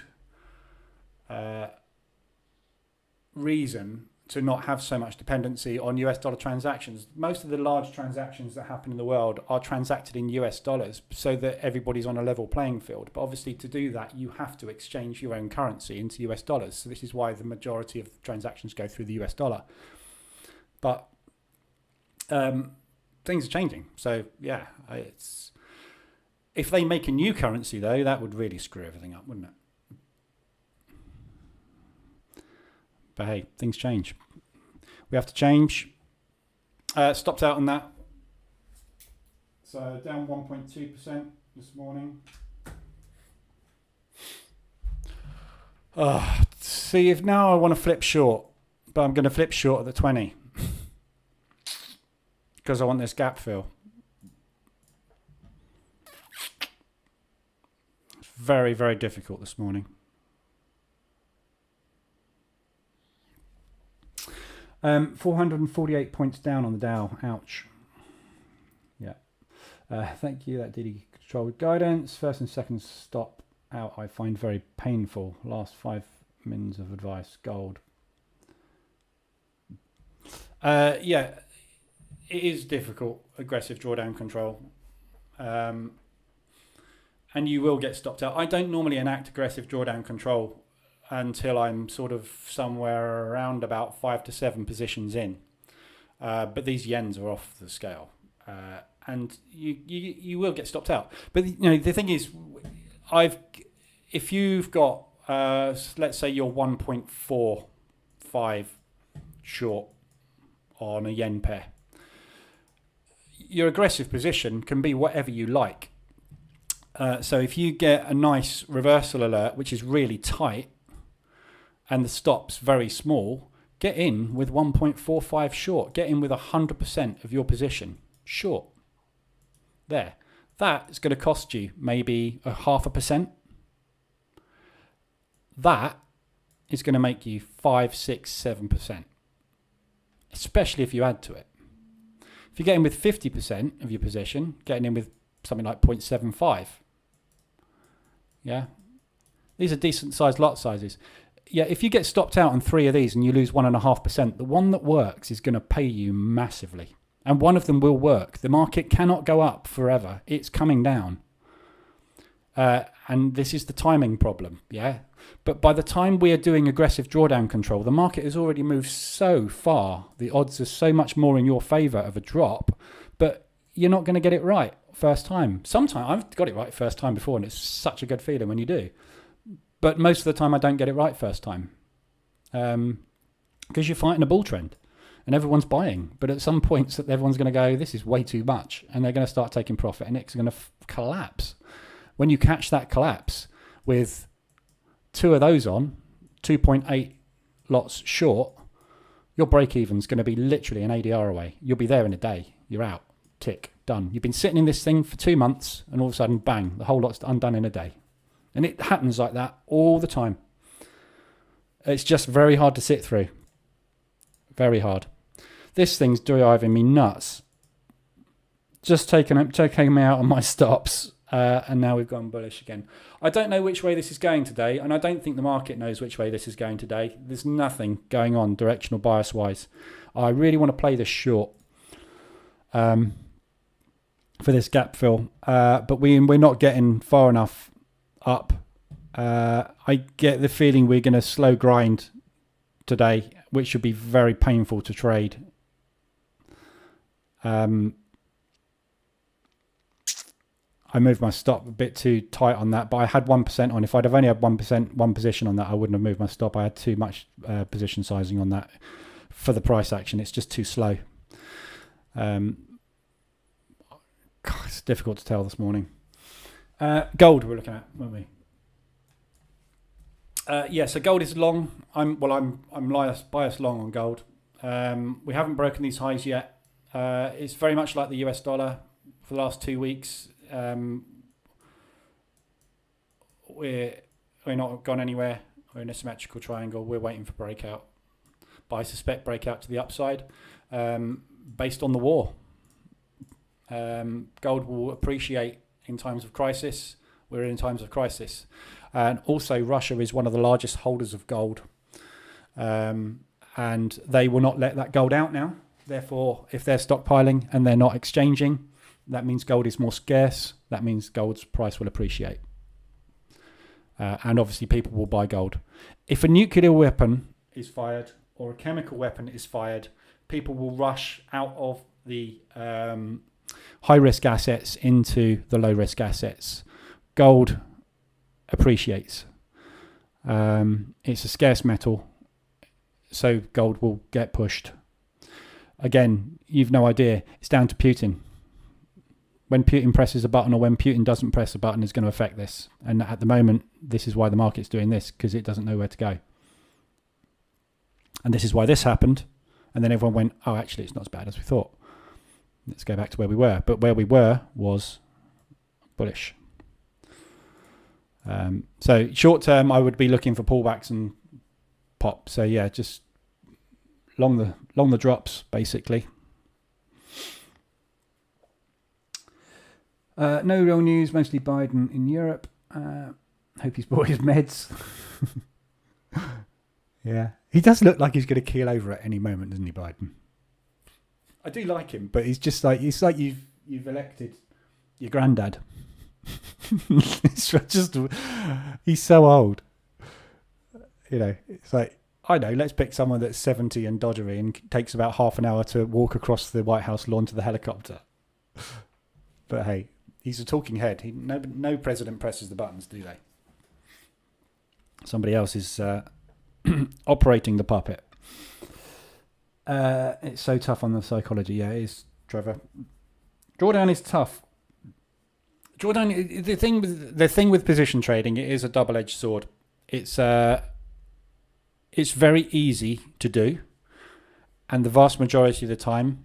reason to not have so much dependency on US dollar transactions. Most of the large transactions that happen in the world are transacted in US dollars so that everybody's on a level playing field. But obviously to do that, you have to exchange your own currency into US dollars. So this is why the majority of transactions go through the US dollar. But things are changing. So yeah, if they make a new currency though, that would really screw everything up, wouldn't it? But hey, things change. We have to change. Stopped out on that. So down 1.2% this morning. See, if now I want to flip short, but I'm going to flip short at the 20 because I want this gap fill. It's very, very difficult this morning. 448 points down on the Dow. Ouch. Yeah. Thank you. That did control with guidance. First and second stop out I find very painful. Last 5 mins of advice. Gold. Yeah. It is difficult. Aggressive drawdown control. And you will get stopped out. I don't normally enact aggressive drawdown control until I'm sort of somewhere around about 5 to 7 positions in, but these yens are off the scale, and you will get stopped out. But you know the thing is, if you've got let's say you're 1.45 short on a yen pair, your aggressive position can be whatever you like. So if you get a nice reversal alert, which is really tight, and the stop's very small, get in with 1.45 short. Get in with 100% of your position short. There. That is going to cost you maybe 0.5%. That is going to make you 5, 6, 7%. Especially if you add to it. If you get in with 50% of your position, getting in with something like 0.75. Yeah. These are decent sized lot sizes. Yeah, if you get stopped out on 3 of these and you lose 1.5%, the one that works is going to pay you massively. And one of them will work. The market cannot go up forever. It's coming down. And this is the timing problem, yeah? But by the time we are doing aggressive drawdown control, the market has already moved so far. The odds are so much more in your favour of a drop, but you're not going to get it right first time. Sometimes I've got it right first time before, and it's such a good feeling when you do. But most of the time I don't get it right first time because you're fighting a bull trend and everyone's buying. But at some points everyone's going to go, this is way too much, and they're going to start taking profit and it's going to collapse. When you catch that collapse with 2 of those on, 2.8 lots short, your break-even's going to be literally an ADR away. You'll be there in a day. You're out. Tick. Done. You've been sitting in this thing for 2 months, and all of a sudden, bang, the whole lot's undone in a day. And it happens like that all the time. It's just very hard to sit through. Very hard. This thing's driving me nuts. Just taking me out on my stops, and now we've gone bullish again. I don't know which way this is going today, and I don't think the market knows which way this is going today. There's nothing going on directional bias-wise. I really want to play this short for this gap fill, but we're not getting far enough up. I get the feeling we're going to slow grind today, which should be very painful to trade. I moved my stop a bit too tight on that, but I had 1% on. If I'd have only had 1%, one position on that, I wouldn't have moved my stop. I had too much position sizing on that for the price action. It's just too slow. God, it's difficult to tell this morning. Gold we're looking at, weren't we? Yeah, so gold is long. I'm biased long on gold. We haven't broken these highs yet. It's very much like the US dollar for the last 2 weeks. We're not gone anywhere. We're in a symmetrical triangle. We're waiting for breakout, but I suspect breakout to the upside based on the war. Gold will appreciate in times of crisis. We're in times of crisis, and also Russia is one of the largest holders of gold, and they will not let that gold out now. Therefore, if they're stockpiling and they're not exchanging, that means gold is more scarce. That means gold's price will appreciate. And obviously people will buy gold. If a nuclear weapon is fired or a chemical weapon is fired, people will rush out of the high-risk assets into the low-risk assets. Gold appreciates. It's a scarce metal, so gold will get pushed. Again, you've no idea. It's down to Putin. When Putin presses a button or when Putin doesn't press a button is going to affect this. And at the moment, this is why the market's doing this, because it doesn't know where to go. And this is why this happened. And then everyone went, oh, actually, it's not as bad as we thought. Let's go back to where we were. But where we were was bullish. So short term, I would be looking for pullbacks and pop. So yeah, just long the drops, basically. No real news, mostly Biden in Europe. Hope he's bought his meds. Yeah. He does look like he's going to keel over at any moment, doesn't he, Biden? I do like him, but he's just like, it's like you've elected your granddad. It's just, he's so old. You know, it's like, I know, let's pick someone that's 70 and doddery and takes about half an hour to walk across the White House lawn to the helicopter. But hey, he's a talking head. No president presses the buttons, do they? Somebody else is operating the puppet. It's so tough on the psychology. Yeah, it is, Trevor. Drawdown is tough. Drawdown, the thing with position trading, it is a double-edged sword. It's very easy to do, and the vast majority of the time,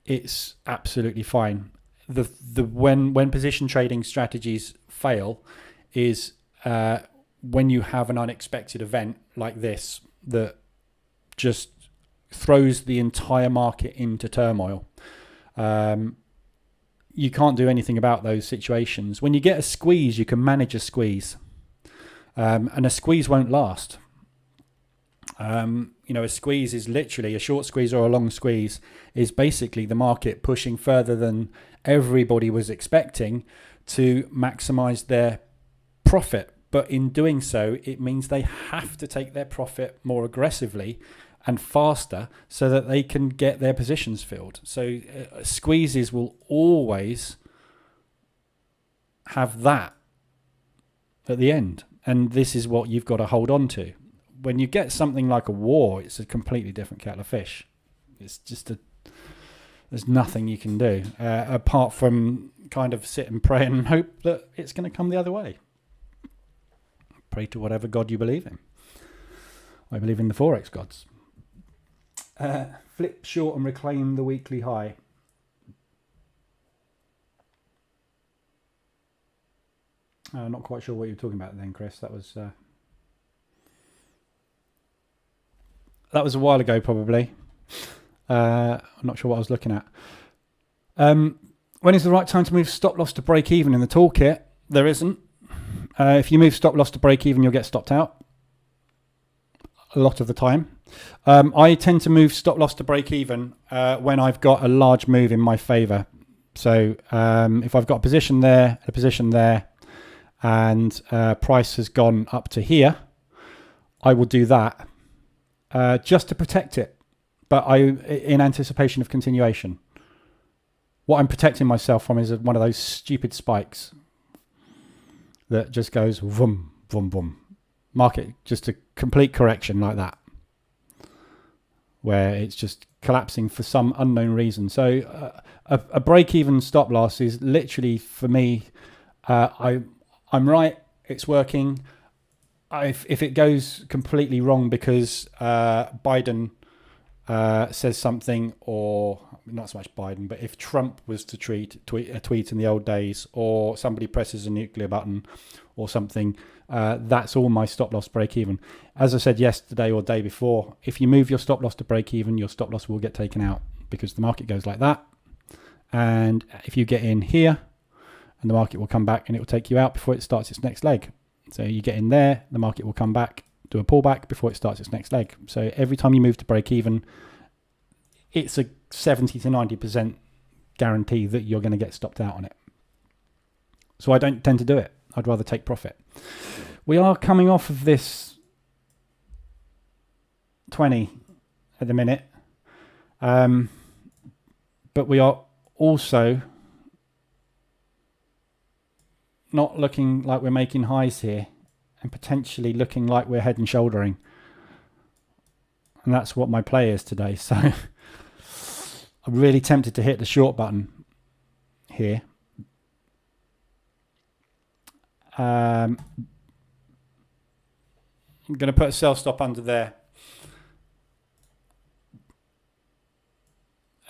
it's absolutely fine. When position trading strategies fail is when you have an unexpected event like this that just throws the entire market into turmoil. You can't do anything about those situations. When you get a squeeze, you can manage a squeeze, and a squeeze won't last. A squeeze is literally a short squeeze or a long squeeze is basically the market pushing further than everybody was expecting to maximize their profit. But in doing so, it means they have to take their profit more aggressively and faster so that they can get their positions filled. So squeezes will always have that at the end. And this is what you've got to hold on to. When you get something like a war, it's a completely different kettle of fish. It's just there's nothing you can do apart from kind of sit and pray and hope that it's going to come the other way. Pray to whatever God you believe in. I believe in the Forex gods. Flip short and reclaim the weekly high. Not quite sure what you're talking about then, Chris. That was a while ago, probably. I'm not sure what I was looking at. When is the right time to move stop loss to break even in the toolkit? There isn't. If you move stop loss to break even, you'll get stopped out a lot of the time. I tend to move stop loss to break even when I've got a large move in my favor. So if I've got a position there, and price has gone up to here, I will do that just to protect it, but in anticipation of continuation. What I'm protecting myself from is one of those stupid spikes that just goes vroom, vroom, vroom. Market, just a complete correction like that, where it's just collapsing for some unknown reason. So a break-even stop loss is literally, for me, I'm right, it's working. If it goes completely wrong because Biden says something, or not so much Biden, but if Trump was to tweet in the old days, or somebody presses a nuclear button or something, that's all my stop loss break even. As I said yesterday or day before, if you move your stop loss to break even, your stop loss will get taken out because the market goes like that. And if you get in here, and the market will come back and it will take you out before it starts its next leg. So you get in there, the market will come back, do a pullback before it starts its next leg. So every time you move to break even, it's a 70 to 90% guarantee that you're going to get stopped out on it. So I don't tend to do it. I'd rather take profit. We are coming off of this 20 at the minute. But we are also not looking like we're making highs here, and potentially looking like we're head and shouldering. And that's what my play is today. So I'm really tempted to hit the short button here. I'm going to put a sell stop under there,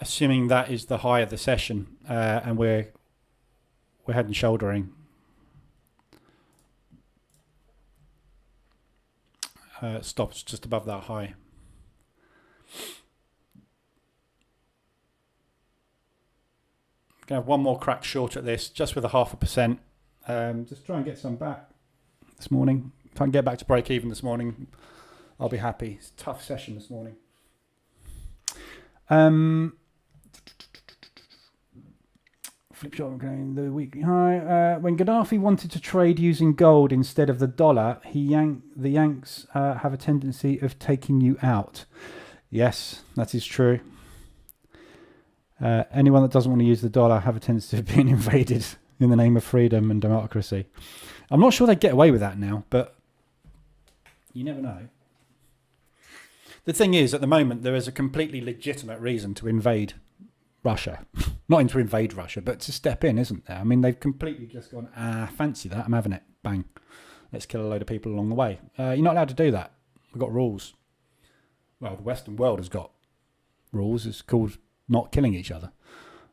assuming that is the high of the session, and we're head and shouldering. Stops just above that high. Gonna have one more crack short at this, just with a 0.5%. Just try and get some back this morning. If I can get back to break even this morning, I'll be happy. It's a tough session this morning. Flip shot going the weekly high. When Gaddafi wanted to trade using gold instead of the dollar, the Yanks have a tendency of taking you out. Yes, that is true. Anyone that doesn't want to use the dollar have a tendency of being invaded in the name of freedom and democracy. I'm not sure they get away with that now, but you never know. The thing is, at the moment, there is a completely legitimate reason to invade Russia. Not to invade Russia, but to step in, isn't there? I mean, they've completely just gone, fancy that, I'm having it. Bang. Let's kill a load of people along the way. You're not allowed to do that. We've got rules. Well, the Western world has got rules. It's called not killing each other.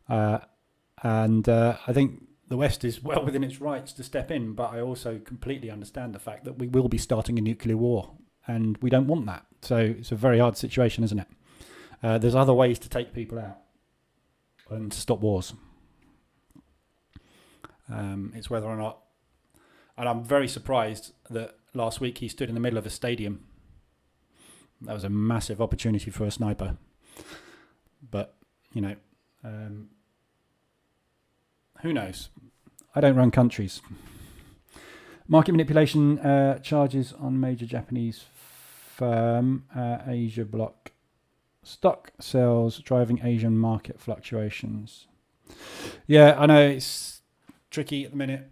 And I think the West is well within its rights to step in, but I also completely understand the fact that we will be starting a nuclear war, and we don't want that. So it's a very hard situation, isn't it? There's other ways to take people out and to stop wars. It's whether or not, and I'm very surprised that last week he stood in the middle of a stadium. That was a massive opportunity for a sniper. But, you know, who knows? I don't run countries. Market manipulation charges on major Japanese firm, Asia block. Stock sales driving Asian market fluctuations. Yeah, I know it's tricky at the minute.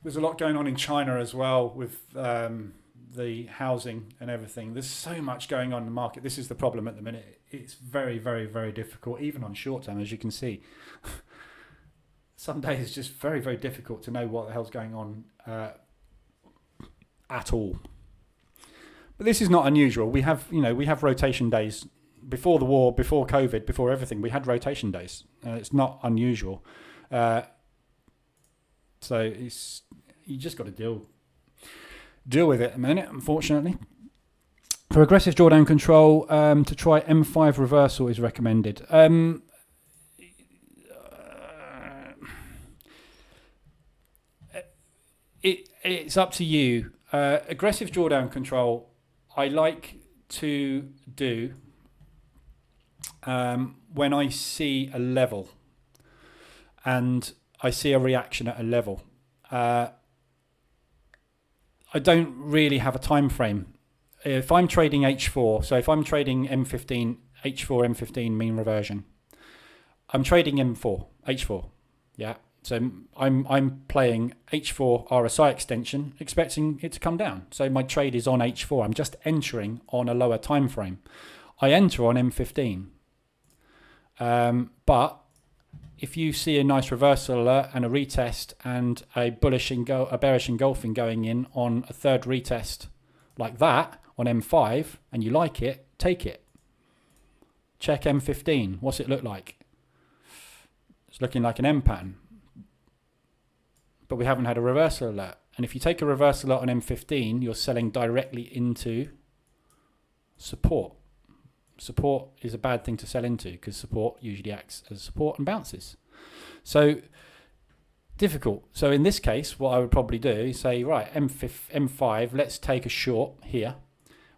There's a lot going on in China as well with the housing and everything. There's so much going on in the market. This is the problem at the minute. It's very, very, very difficult, even on short term, as you can see. Some days it's just very, very difficult to know what the hell's going on at all. But this is not unusual. We have, we have rotation days. Before the war, before COVID, before everything, we had rotation days. It's not unusual. So you just got to deal with it at the minute, unfortunately. For aggressive drawdown control, to try M5 reversal is recommended. It's up to you. Aggressive drawdown control, I like to do when I see a level and I see a reaction at a level. I don't really have a time frame. If I'm trading H4, so if I'm trading M15, H4, M15 mean reversion, I'm trading H4, yeah. So I'm playing H4 RSI extension, expecting it to come down. So my trade is on H4. I'm just entering on a lower time frame. I enter on M15. But if you see a nice reversal alert and a retest and a bearish engulfing going in on a third retest like that on M5 and you like it, take it. Check M15. What's it look like? It's looking like an M pattern. But we haven't had a reversal alert. And if you take a reversal alert on M15, you're selling directly into support. Support is a bad thing to sell into because support usually acts as support and bounces. So difficult. So in this case, what I would probably do is say, right, M5, let's take a short here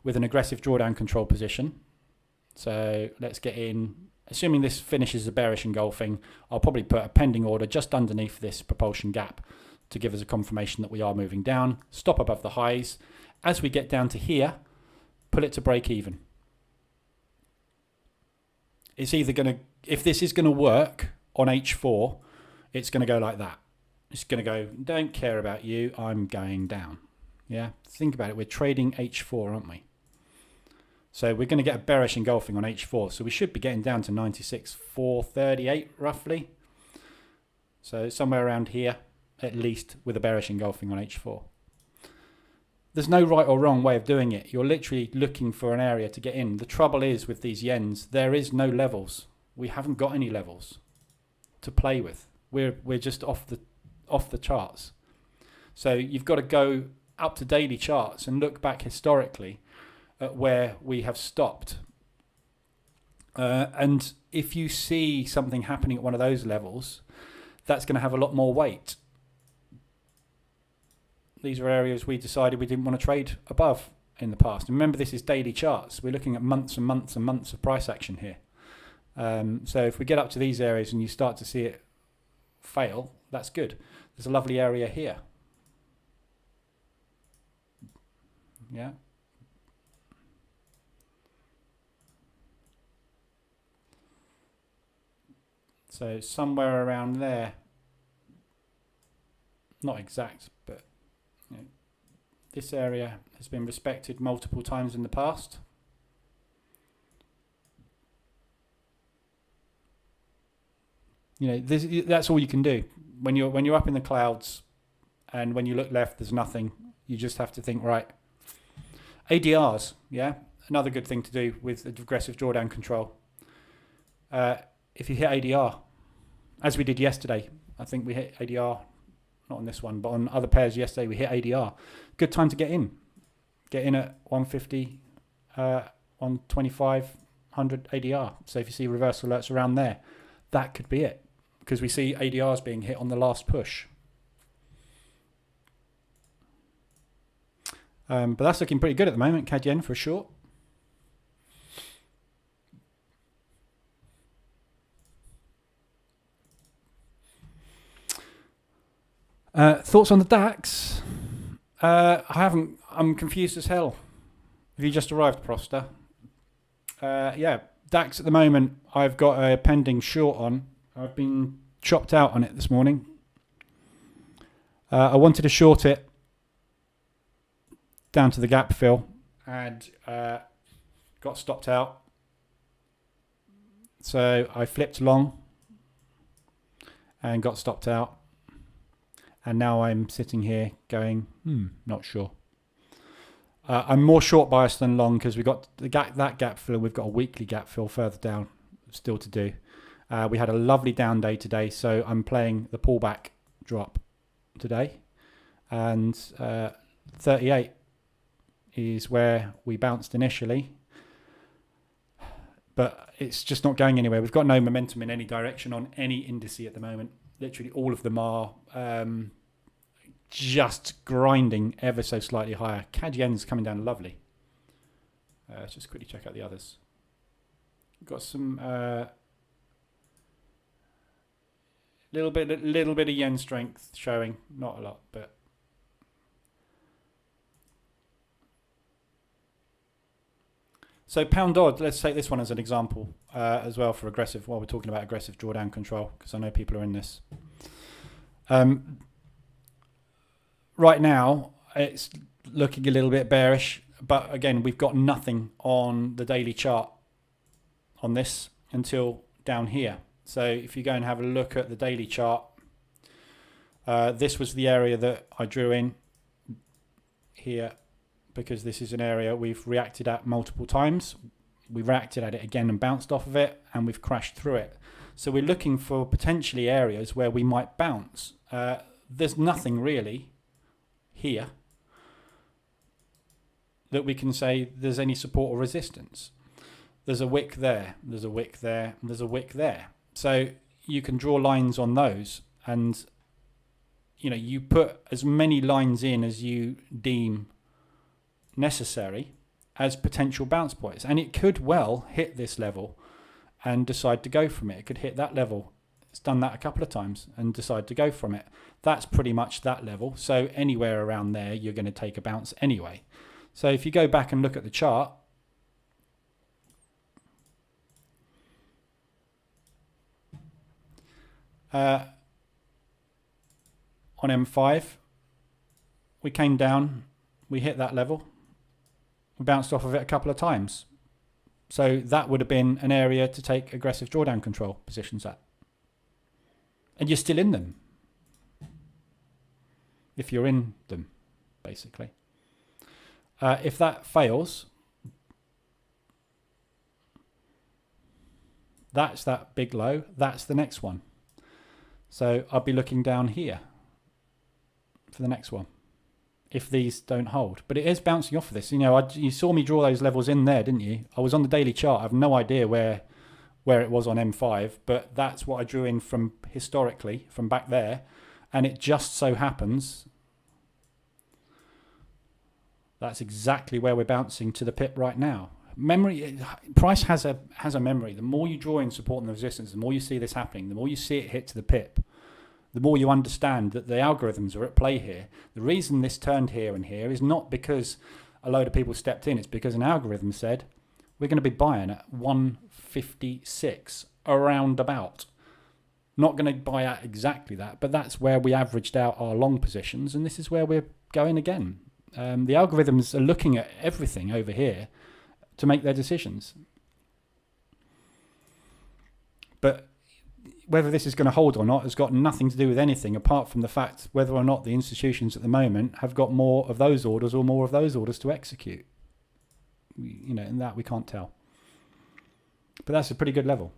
with an aggressive drawdown control position. So let's get in. Assuming this finishes a bearish engulfing, I'll probably put a pending order just underneath this propulsion gap to give us a confirmation that we are moving down. Stop above the highs. As we get down to here, pull it to break even. It's either going to, if this is going to work on H4, it's going to go like that. It's going to go, don't care about you, I'm going down. Yeah, think about it. We're trading H4, aren't we? So we're going to get a bearish engulfing on H4. So we should be getting down to 96,438 roughly. So somewhere around here, at least, with a bearish engulfing on H4. There's no right or wrong way of doing it. You're literally looking for an area to get in. The trouble is with these yens, there is no levels. We haven't got any levels to play with. We're just off the charts. So you've got to go up to daily charts and look back historically at where we have stopped. And if you see something happening at one of those levels, that's going to have a lot more weight. These are areas we decided we didn't want to trade above in the past. And remember, this is daily charts. We're looking at months and months and months of price action here. So if we get up to these areas and you start to see it fail, that's good. There's a lovely area here. Yeah. So somewhere around there, not exact, but you know, this area has been respected multiple times in the past. You know, that's all you can do when you're up in the clouds, and when you look left, there's nothing. You just have to think right. ADRs, yeah, another good thing to do with aggressive drawdown control. If you hit ADR, as we did yesterday, I think we hit ADR, not on this one, but on other pairs yesterday, we hit ADR. Good time to get in. Get in at 150, 125, 100 ADR. So if you see reversal alerts around there, that could be it, because we see ADRs being hit on the last push. But that's looking pretty good at the moment, CAD Yen for a short. Thoughts on the DAX? I'm confused as hell. Have you just arrived, Proster? Yeah, DAX at the moment, I've got a pending short on. I've been chopped out on it this morning. I wanted to short it down to the gap fill and got stopped out. So I flipped long and got stopped out. And now I'm sitting here going, not sure. I'm more short biased than long because we've got that gap fill. We've got a weekly gap fill further down still to do. We had a lovely down day today, so I'm playing the pullback drop today. And 38 is where we bounced initially. But it's just not going anywhere. We've got no momentum in any direction on any indice at the moment. Literally all of them are just grinding ever so slightly higher. CAD yen's coming down lovely. Let's just quickly check out the others. We've got some little bit of yen strength showing, not a lot, but so pound odd. Let's take this one as an example as well for aggressive. While we're talking about aggressive drawdown control, because I know people are in this. Right now, it's looking a little bit bearish, but again, we've got nothing on the daily chart on this until down here. So if you go and have a look at the daily chart, this was the area that I drew in here, because this is an area we've reacted at multiple times. We reacted at it again and bounced off of it, and we've crashed through it. So we're looking for potentially areas where we might bounce. There's nothing really here that we can say there's any support or resistance. There's a wick there, there's a wick there, and there's a wick there. So you can draw lines on those, and you put as many lines in as you deem necessary as potential bounce points, and it could well hit this level and decide to go from it. It could hit that level. It's done that a couple of times and decide to go from it. That's pretty much that level. So anywhere around there, you're going to take a bounce anyway. So if you go back and look at the chart, on M5, we came down, we hit that level, we bounced off of it a couple of times. So that would have been an area to take aggressive drawdown control positions at. And you're still in them. If you're in them, basically. If that fails, that's that big low, that's the next one. So I'll be looking down here for the next one, if these don't hold. But it is bouncing off of this. You saw me draw those levels in there, didn't you? I was on the daily chart. I have no idea where it was on M5, but that's what I drew in from historically, from back there. And it just so happens that's exactly where we're bouncing to the pip right now. Price has a memory. The more you draw in support and resistance, the more you see this happening, the more you see it hit to the pip, the more you understand that the algorithms are at play here. The reason this turned here and here is not because a load of people stepped in. It's because an algorithm said, we're going to be buying at 156, around about. Not going to buy at exactly that, but that's where we averaged out our long positions, and this is where we're going again. The algorithms are looking at everything over here to make their decisions. But whether this is going to hold or not has got nothing to do with anything apart from the fact whether or not the institutions at the moment have got more of those orders or more of those orders to execute. And that we can't tell. But that's a pretty good level.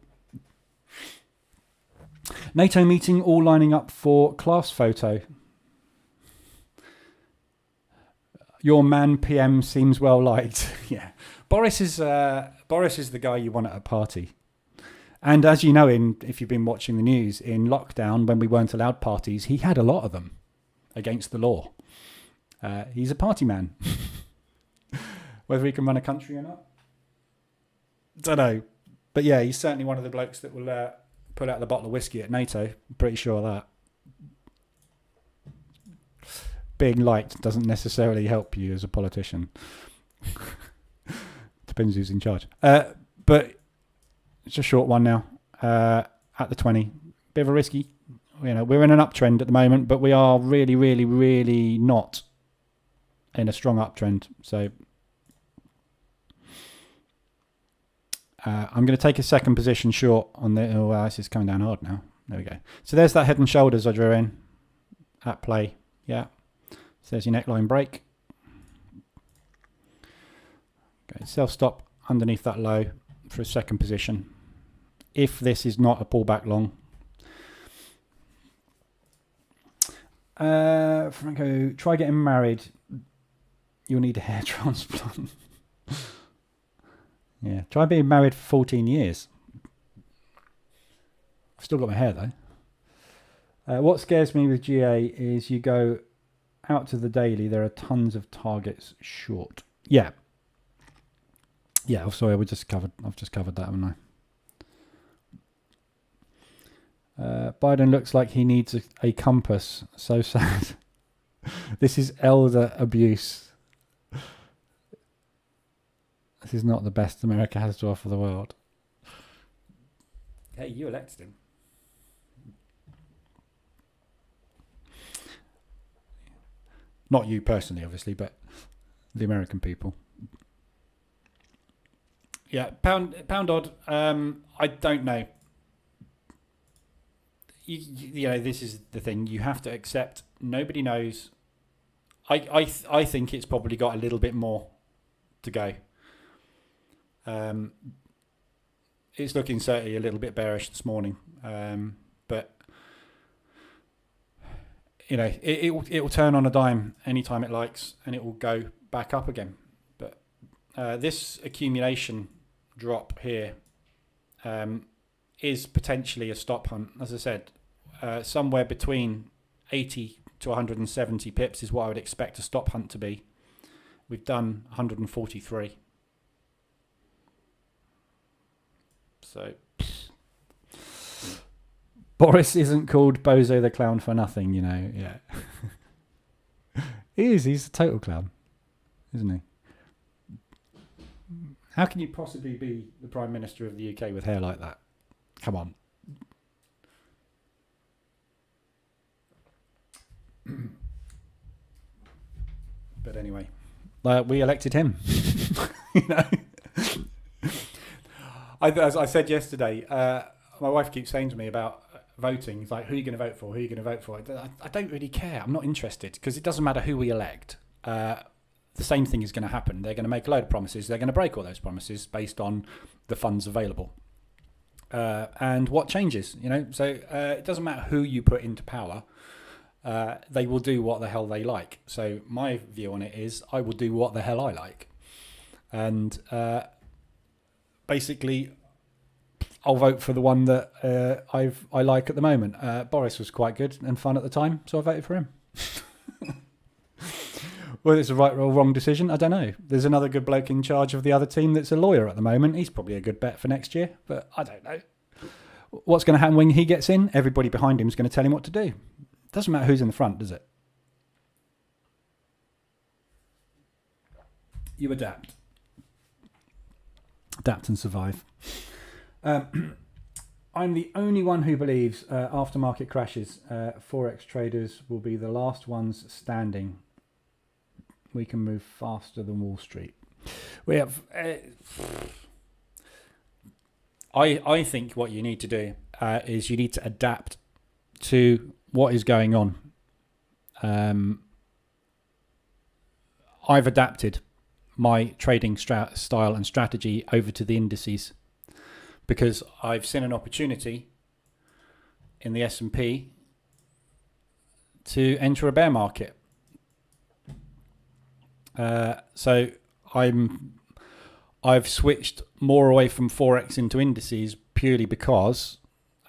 NATO meeting all lining up for class photo. Your man PM seems well liked. Yeah, Boris is the guy you want at a party. And as you know, if you've been watching the news, in lockdown when we weren't allowed parties, he had a lot of them against the law. He's a party man. Whether he can run a country or not, don't know. But yeah, he's certainly one of the blokes that will put out the bottle of whiskey at NATO. I'm pretty sure of that. Being liked doesn't necessarily help you as a politician. Depends who's in charge. But it's a short one now. At the 20, bit of a risky. We're in an uptrend at the moment, but we are really, really, really not in a strong uptrend. So I'm going to take a second position short on the. Oh, this is coming down hard now. There we go. So there's that head and shoulders I drew in at play. Yeah. So there's your neckline break. Okay, sell stop underneath that low for a second position. If this is not a pullback long. Franco, try getting married. You'll need a hair transplant. Yeah, try being married for 14 years. I've still got my hair though. What scares me with GA is you go out to the daily, there are tons of targets short. Yeah. Yeah, sorry, I've just covered that, haven't I? Biden looks like he needs a compass. So sad. This is elder abuse. This is not the best America has to offer the world. Hey, you elected him. Not you personally, obviously, but the American people. Yeah, pound odd. I don't know. You know, this is the thing. You have to accept. Nobody knows. I think it's probably got a little bit more to go. It's looking certainly a little bit bearish this morning, but you know it will turn on a dime anytime it likes, and it will go back up again. But this accumulation drop here is potentially a stop hunt. As I said, somewhere between 80 to 170 pips is what I would expect a stop hunt to be. We've done 143. So Boris isn't called Bozo the Clown for nothing, you know. Yeah. He is. He's a total clown, isn't he? How can you possibly be the Prime Minister of the UK with hair like that? Come on. But anyway, we elected him. You know. As I said yesterday, my wife keeps saying to me about voting. It's like, who are you going to vote for? Who are you going to vote for? I don't really care. I'm not interested because it doesn't matter who we elect. The same thing is going to happen. They're going to make a load of promises. They're going to break all those promises based on the funds available. And what changes, you know? So it doesn't matter who you put into power. They will do what the hell they like. So my view on it is I will do what the hell I like. And basically, I'll vote for the one that I like at the moment. Boris was quite good and fun at the time, so I voted for him. Whether it's a right or wrong decision, I don't know. There's another good bloke in charge of the other team that's a lawyer at the moment. He's probably a good bet for next year, but I don't know. What's going to happen when he gets in? Everybody behind him is going to tell him what to do. Doesn't matter who's in the front, does it? You adapt. Adapt and survive. I'm the only one who believes after market crashes, Forex traders will be the last ones standing. We can move faster than Wall Street. We have. I think what you need to do is you need to adapt to what is going on. I've adapted my trading style and strategy over to the indices because I've seen an opportunity in the S&P to enter a bear market. So I've switched more away from Forex into indices purely because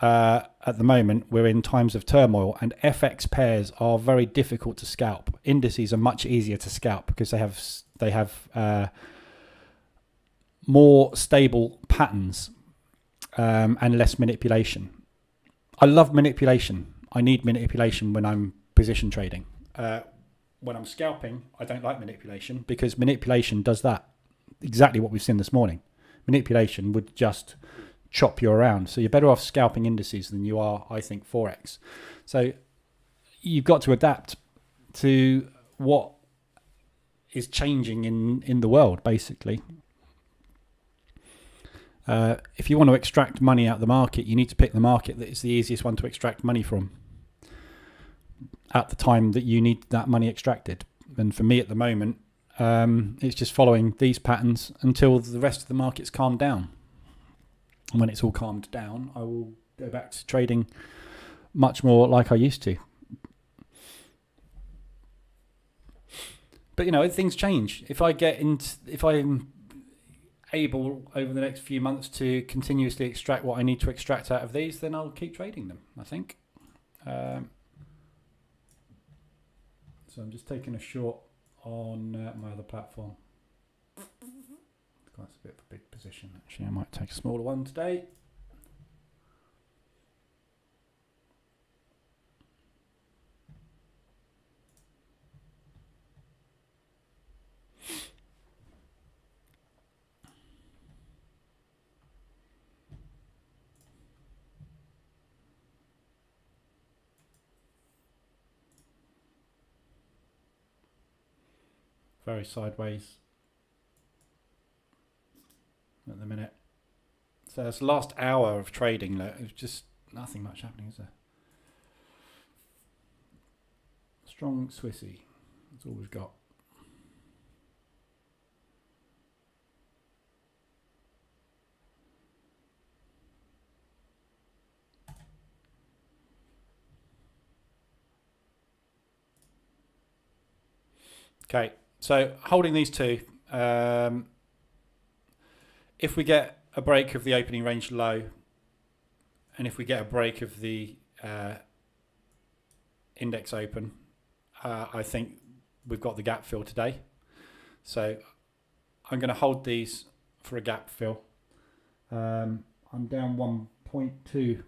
at the moment we're in times of turmoil and FX pairs are very difficult to scalp. Indices are much easier to scalp because they have more stable patterns and less manipulation. I love manipulation. I need manipulation when I'm position trading. When I'm scalping, I don't like manipulation because manipulation does that. Exactly what we've seen this morning. Manipulation would just chop you around. So you're better off scalping indices than you are, I think, Forex. So you've got to adapt to what is changing in the world, basically. If you want to extract money out of the market, you need to pick the market that is the easiest one to extract money from at the time that you need that money extracted. And for me at the moment, It's just following these patterns until the rest of the market's calmed down. And when it's all calmed down, I will go back to trading much more like I used to. But, you know, things change. If I'm able over the next few months to continuously extract what I need to extract out of these, then I'll keep trading them, I think. So I'm just taking a short on my other platform. That's a bit of a big position, actually. I might take a smaller one today. Very sideways at the minute. So this last hour of trading, look, it's just nothing much happening, is there? Strong Swissy. That's all we've got. Okay, so holding these two. If we get a break of the opening range low, and if we get a break of the index open, I think we've got the gap fill today. So I'm going to hold these for a gap fill. I'm down 1.2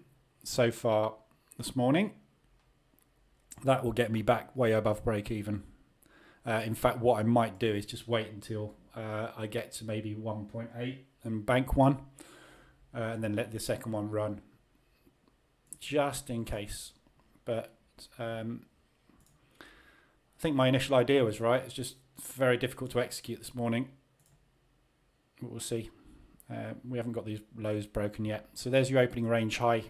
so far this morning. That will get me back way above break even. In fact, what I might do is just wait until I get to maybe 1.8 and bank one, and then let the second one run, just in case. But I think my initial idea was right. It's just very difficult to execute this morning. But we'll see. We haven't got these lows broken yet. So there's your opening range high.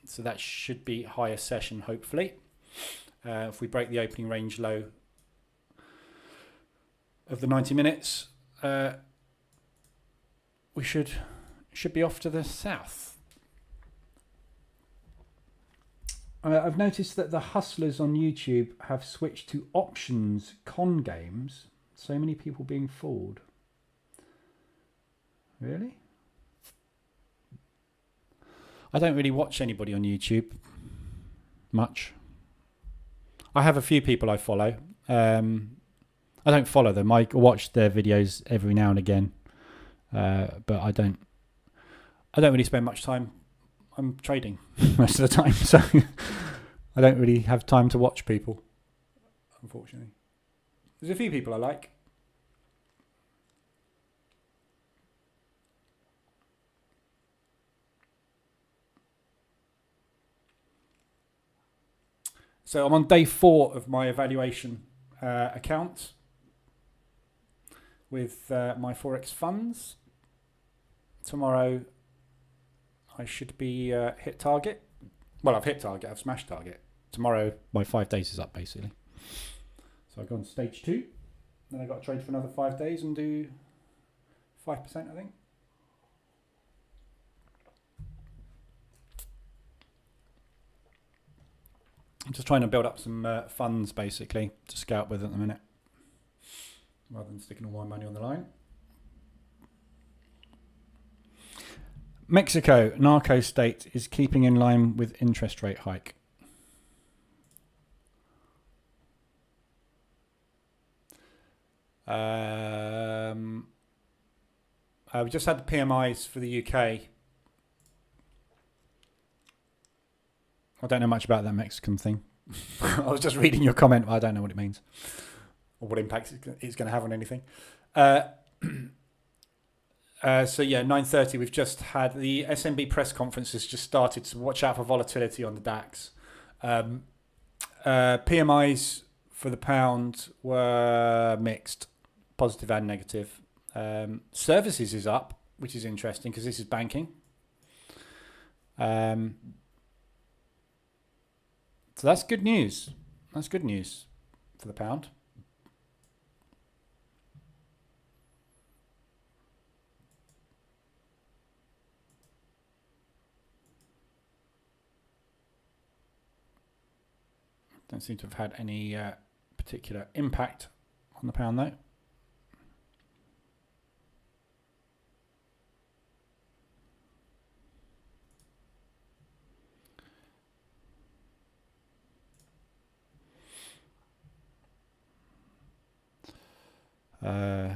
So that should be higher session, hopefully. If we break the opening range low of the 90 minutes, we should be off to the south. I've noticed that the hustlers on YouTube have switched to options con games. So many people being fooled. Really? I don't really watch anybody on YouTube much. I have a few people I follow. I don't follow them. I watch their videos every now and again, but I don't really spend much time. I'm trading most of the time, so I don't really have time to watch people, unfortunately. There's a few people I like. So I'm on day 4 of my evaluation account with my Forex funds. Tomorrow I should be hit target. Well, I've hit target, I've smashed target. Tomorrow my 5 days is up, basically. So I've gone stage 2. Then I've got to trade for another 5 days and do 5%, I think. I'm just trying to build up some funds, basically, to scout with at the minute, rather than sticking all my money on the line. Mexico, narco state, is keeping in line with interest rate hike. We just had the PMIs for the UK. I don't know much about that Mexican thing. I was just reading your comment, but I don't know what it means or what impact it's going to have on anything. So yeah, 9:30. We've just had the SMB press conference has just started. So watch out for volatility on the DAX. PMIs for the pound were mixed, positive and negative. Services is up, which is interesting because this is banking. So that's good news. That's good news for the pound. Don't seem to have had any particular impact on the pound though.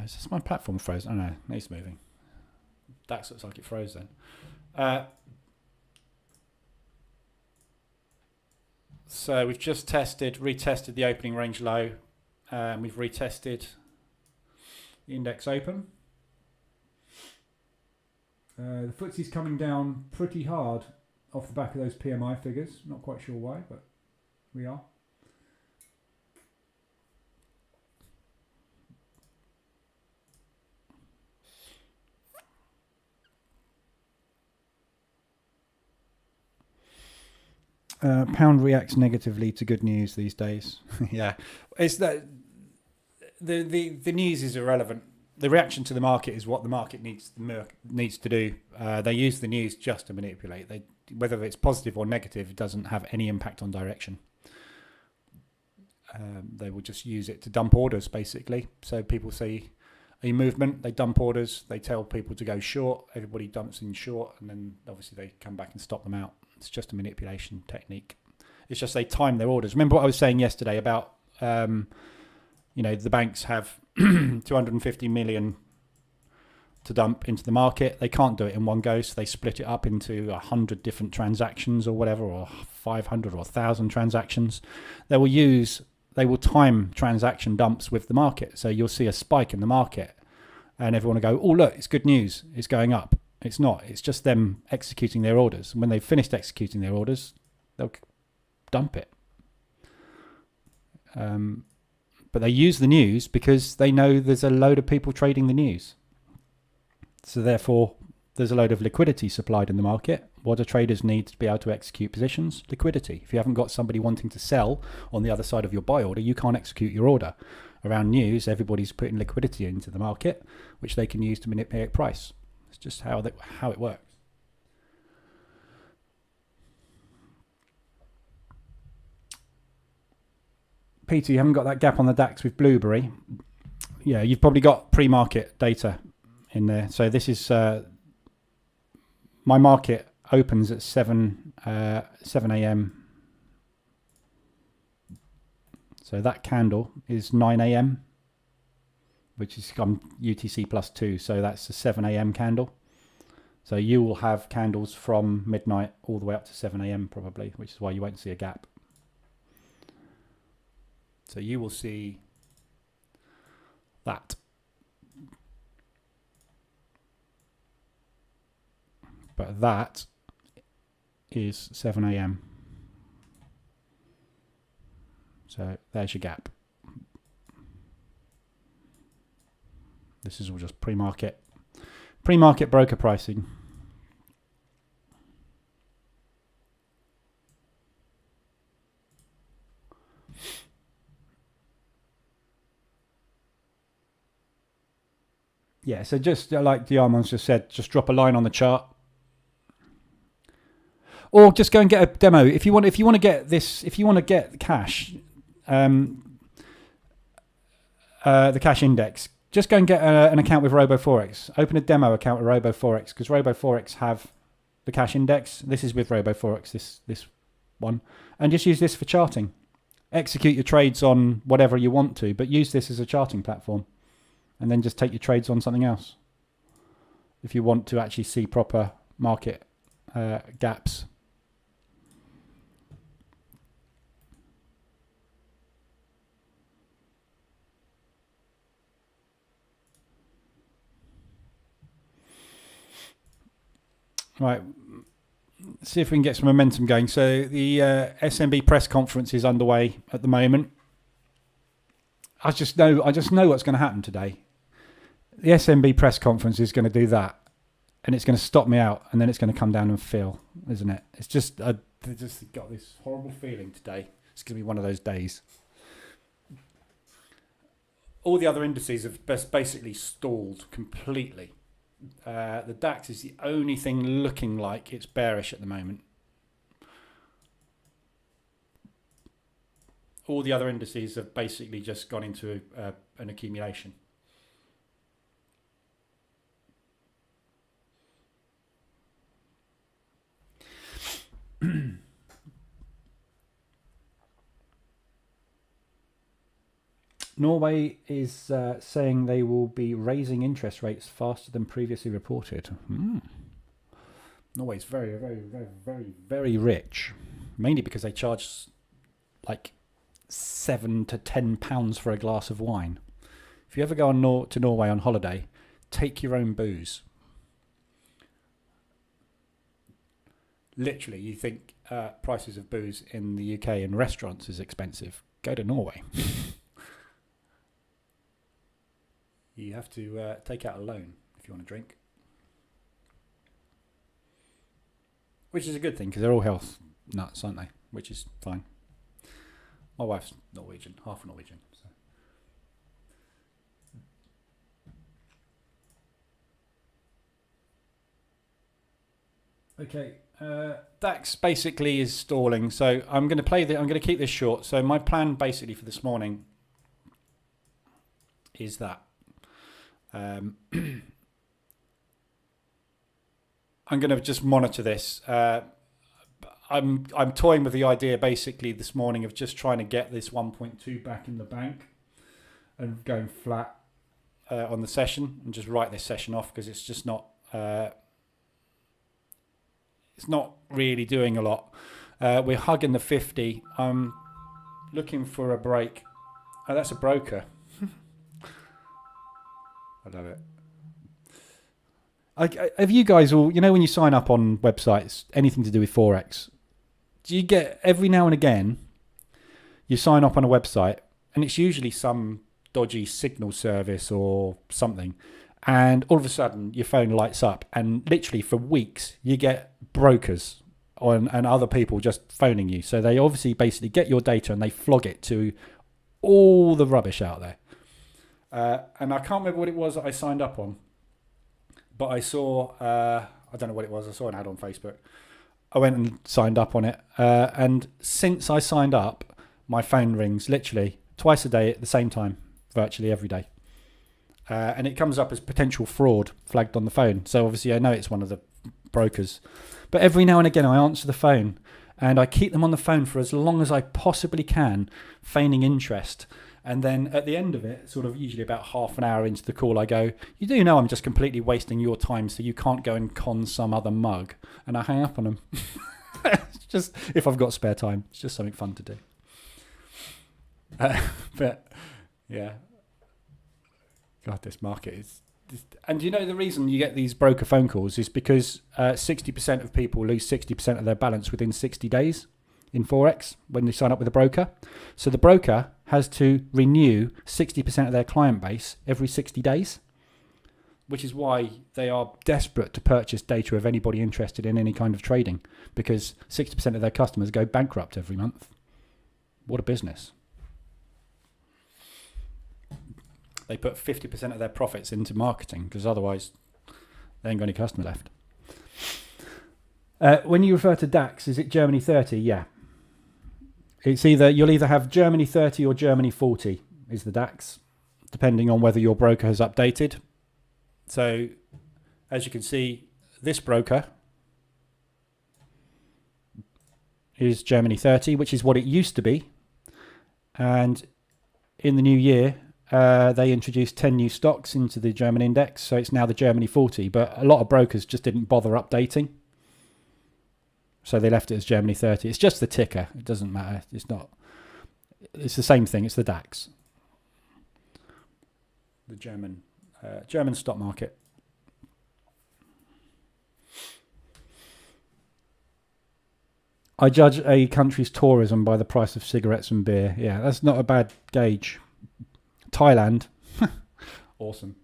Is this my platform froze? Oh no, it's moving. DAX looks like it froze then. So we've just retested the opening range low. We've retested the index open. The FTSE's coming down pretty hard off the back of those PMI figures. Not quite sure why, but we are. Pound reacts negatively to good news these days. Yeah, it's that the news is irrelevant. The reaction to the market is what the market needs to do. They use the news just to manipulate. Whether it's positive or negative, it doesn't have any impact on direction. They will just use it to dump orders, basically. So people see a movement, they dump orders, they tell people to go short, everybody dumps in short, and then obviously they come back and stop them out. It's just a manipulation technique. It's just they time their orders. Remember what I was saying yesterday about, the banks have 250 million to dump into the market. They can't do it in one go, so they split it up into 100 different transactions or whatever, or 500 or 1,000 transactions. They will time transaction dumps with the market. So you'll see a spike in the market and everyone will go, oh, look, it's good news. It's going up. It's not. It's just them executing their orders. And when they've finished executing their orders, they'll dump it. But they use the news because they know there's a load of people trading the news. So therefore, there's a load of liquidity supplied in the market. What do traders need to be able to execute positions? Liquidity. If you haven't got somebody wanting to sell on the other side of your buy order, you can't execute your order. Around news, everybody's putting liquidity into the market, which they can use to manipulate price. It's just how it works. Peter, you haven't got that gap on the DAX with Blueberry. Yeah, you've probably got pre-market data in there. So this is my market opens at 7 a.m. So that candle is 9 a.m. which is UTC plus 2. So that's a 7 a.m. candle. So you will have candles from midnight all the way up to 7 a.m. probably, which is why you won't see a gap. So you will see that. But that is 7 a.m. So there's your gap. This is all just pre-market broker pricing. Yeah, so just like Diamonds just said, just drop a line on the chart. Or just go and get a demo. If you want to get this, if you want to get cash, the cash index, just go and get an account with RoboForex. Open a demo account with RoboForex because RoboForex have the cash index. This is with RoboForex, this one. And just use this for charting. Execute your trades on whatever you want to, but use this as a charting platform. And then just take your trades on something else. If you want to actually see proper market gaps. Right, see if we can get some momentum going. So the SMB press conference is underway at the moment. I just know what's going to happen today. The SMB press conference is going to do that, and it's going to stop me out, and then it's going to come down and fill, isn't it? It's just I just got this horrible feeling today. It's going to be one of those days. All the other indices have basically stalled completely. The DAX is the only thing looking like it's bearish at the moment. all the other indices have basically just gone into an accumulation. Norway is saying they will be raising interest rates faster than previously reported. Norway's very, very, very, very, very rich, mainly because they charge like £7 to £10 for a glass of wine. If you ever go to Norway on holiday, take your own booze. Literally, you think prices of booze in the UK in restaurants is expensive. Go to Norway. You have to take out a loan if you want to drink. Which is a good thing because they're all health nuts, aren't they? Which is fine. My wife's Norwegian, half Norwegian. So. Okay, DAX basically is stalling, so I'm going to I'm going to keep this short. So my plan basically for this morning is that I'm going to just monitor this. I'm toying with the idea basically this morning of just trying to get this 1.2 back in the bank and going flat on the session and just write this session off because it's just not it's not really doing a lot. We're hugging the 50. I'm looking for a break. Oh, that's a broker. I love it. Have you guys all, you know, when you sign up on websites, anything to do with Forex, do you get every now and again, you sign up on a website and it's usually some dodgy signal service or something, and all of a sudden your phone lights up and literally for weeks you get brokers and other people just phoning you. So they obviously basically get your data and they flog it to all the rubbish out there. And I can't remember what it was that I signed up on. But I saw, I don't know what it was, I saw an ad on Facebook. I went and signed up on it. And since I signed up, my phone rings literally twice a day at the same time, virtually every day. And it comes up as potential fraud flagged on the phone. So obviously I know it's one of the brokers. But every now and again I answer the phone and I keep them on the phone for as long as I possibly can, feigning interest. And then at the end of it, sort of usually about half an hour into the call, I go, you do know I'm just completely wasting your time, so you can't go and con some other mug. And I hang up on them. It's just, if I've got spare time, it's just something fun to do. But, yeah. God, this market is... And you know the reason you get these broker phone calls is because 60% of people lose 60% of their balance within 60 days. In Forex when they sign up with a broker. So the broker has to renew 60% of their client base every 60 days, which is why they are desperate to purchase data of anybody interested in any kind of trading, because 60% of their customers go bankrupt every month. What a business. They put 50% of their profits into marketing because otherwise they ain't got any customer left. When you refer to DAX, is it Germany 30? Yeah. It's you'll either have Germany 30 or Germany 40 is the DAX, depending on whether your broker has updated. So, as you can see, this broker is Germany 30, which is what it used to be. And in the new year, they introduced 10 new stocks into the German index, so it's now the Germany 40. But a lot of brokers just didn't bother updating. So they left it as Germany 30. It's just the ticker. It doesn't matter. It's not. It's the same thing. It's the DAX. The German stock market. I judge a country's tourism by the price of cigarettes and beer. Yeah, that's not a bad gauge. Thailand. Awesome.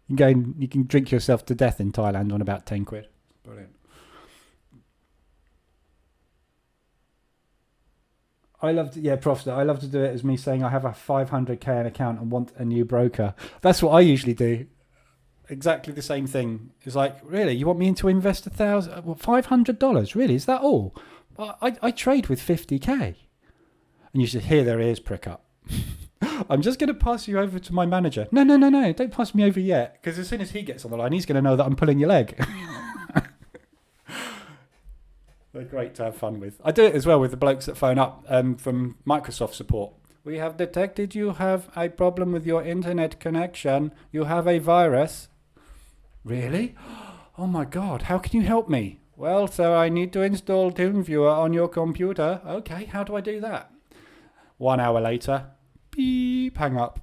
You can drink yourself to death in Thailand on about 10 quid. Brilliant. I love to, Profster. I love to do it as me saying I have a 500k account and want a new broker. That's what I usually do. Exactly the same thing. It's like, really, you want me to invest $500? Really, is that all? I trade with 50k. And you should hear their ears prick up. I'm just going to pass you over to my manager. No, don't pass me over yet. Because as soon as he gets on the line, he's going to know that I'm pulling your leg. They're great to have fun with. I do it as well with the blokes that phone up from Microsoft support. We have detected you have a problem with your internet connection. You have a virus. Really? Oh my God, how can you help me? Well, sir, I need to install TeamViewer on your computer. Okay, how do I do that? 1 hour later, beep, hang up.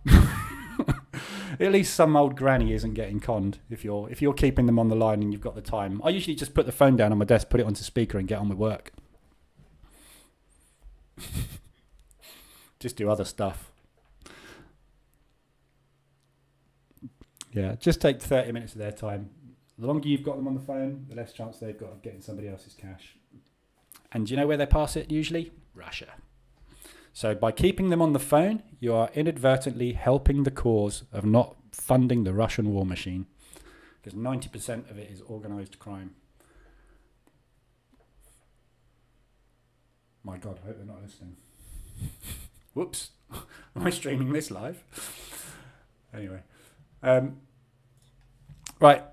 At least some old granny isn't getting conned if you're keeping them on the line and you've got the time. I usually just put the phone down on my desk, put it onto speaker and get on with work. Just do other stuff. Yeah, just take 30 minutes of their time. The longer you've got them on the phone, the less chance they've got of getting somebody else's cash. And do you know where they pass it usually? Russia. So by keeping them on the phone, you are inadvertently helping the cause of not funding the Russian war machine. Because 90% of it is organised crime. My God, I hope they're not listening. Whoops. Am I streaming this live? Anyway. Right.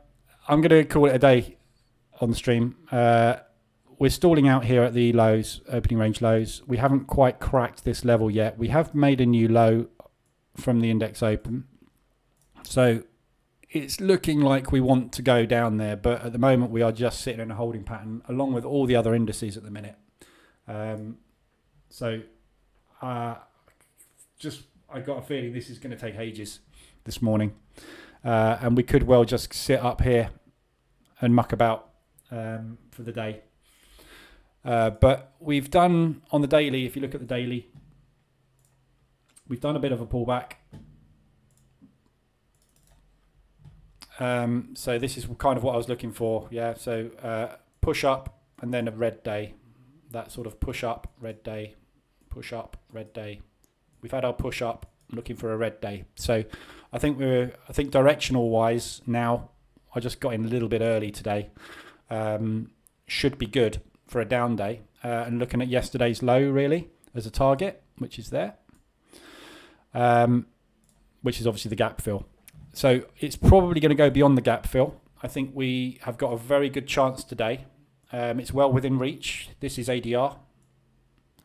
I'm going to call it a day on the stream. We're stalling out here at the lows, opening range lows. We haven't quite cracked this level yet. We have made a new low from the index open. So it's looking like we want to go down there, but at the moment we are just sitting in a holding pattern along with all the other indices at the minute. I got a feeling this is going to take ages this morning. And we could well just sit up here and muck about for the day. But we've done on the daily, if you look at the daily, we've done a bit of a pullback. So this is kind of what I was looking for. Yeah, so push up and then a red day. That sort of push up, red day, push up, red day. We've had our push up, looking for a red day. So I think directional wise now, I just got in a little bit early today. Should be good for a down day. And looking at yesterday's low really as a target, which is there. Which is obviously the gap fill. So it's probably going to go beyond the gap fill. I think we have got a very good chance today. It's well within reach. This is ADR.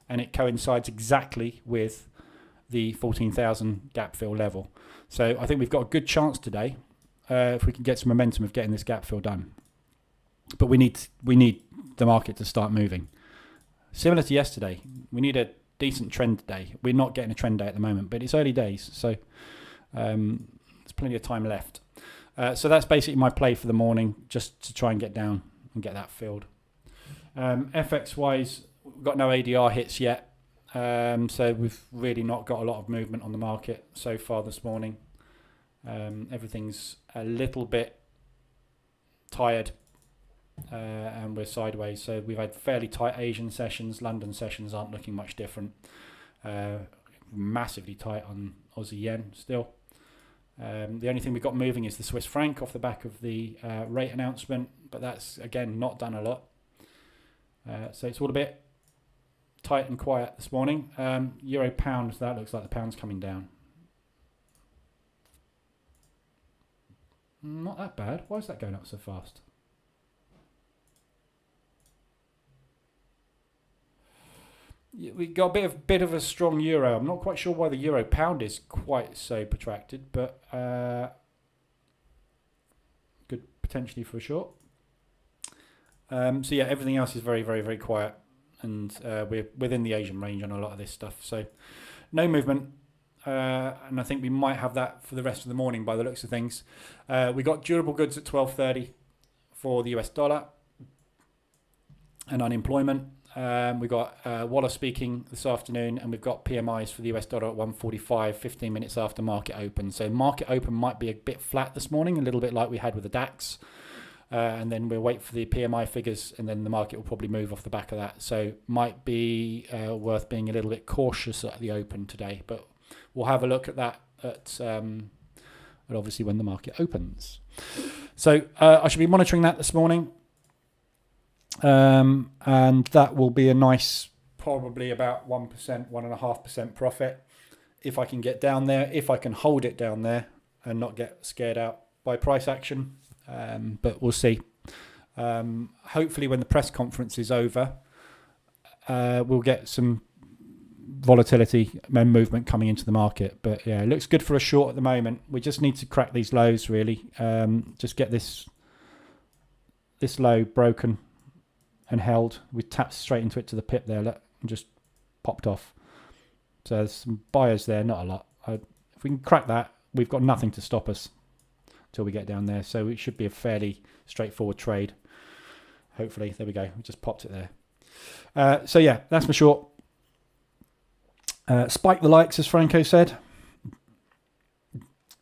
And it coincides exactly with the 14,000 gap fill level. So I think we've got a good chance today if we can get some momentum of getting this gap fill done. But we need the market to start moving. Similar to yesterday, we need a decent trend day. We're not getting a trend day at the moment, but it's early days, so there's plenty of time left. So that's basically my play for the morning, just to try and get down and get that filled. FX-wise, we've got no ADR hits yet. So we've really not got a lot of movement on the market so far this morning. Everything's a little bit tired and we're sideways. So we've had fairly tight Asian sessions. London sessions aren't looking much different. Massively tight on Aussie yen still. The only thing we've got moving is the Swiss franc off the back of the rate announcement, but that's again not done a lot. So it's all a bit tight and quiet this morning. Euro pound, that looks like the pound's coming down. Not that bad. Why is that going up so fast? We got a bit of a strong euro. I'm not quite sure why the euro pound is quite so protracted, but good potentially for short. So yeah, everything else is very, very, very quiet, and we're within the Asian range on a lot of this stuff. So no movement, and I think we might have that for the rest of the morning by the looks of things. We got durable goods at 12.30 for the US dollar, and unemployment. We got Waller speaking this afternoon, and we've got PMIs for the US dollar at 145, 15 minutes after market open. So market open might be a bit flat this morning, a little bit like we had with the DAX. And then we'll wait for the PMI figures, and then the market will probably move off the back of that. So might be worth being a little bit cautious at the open today. But we'll have a look at that at obviously when the market opens. So I should be monitoring that this morning. And that will be a nice probably about 1%, 1.5% profit. If I can get down there, if I can hold it down there and not get scared out by price action. But we'll see. Hopefully when the press conference is over, we'll get some volatility and movement coming into the market. But yeah, it looks good for a short at the moment. We just need to crack these lows really. Just get this low broken and held. We tapped straight into it to the pip there, look, and just popped off. So there's some buyers there, not a lot. If we can crack that, we've got nothing to stop us till we get down there. So it should be a fairly straightforward trade. Hopefully, there we go. We just popped it there. So yeah, that's my short. Spike the likes, as Franco said.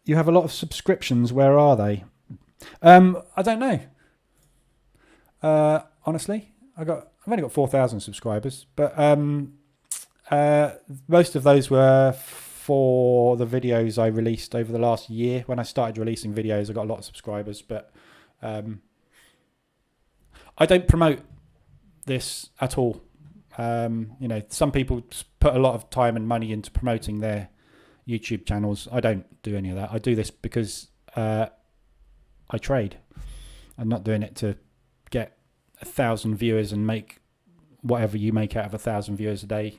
You have a lot of subscriptions. Where are they? I don't know. Honestly, I've only got 4,000 subscribers, but most of those were for the videos I released over the last year. When I started releasing videos, I got a lot of subscribers, but I don't promote this at all. Some people put a lot of time and money into promoting their YouTube channels. I don't do any of that. I do this because I trade. I'm not doing it to get 1,000 viewers and make whatever you make out of 1,000 viewers a day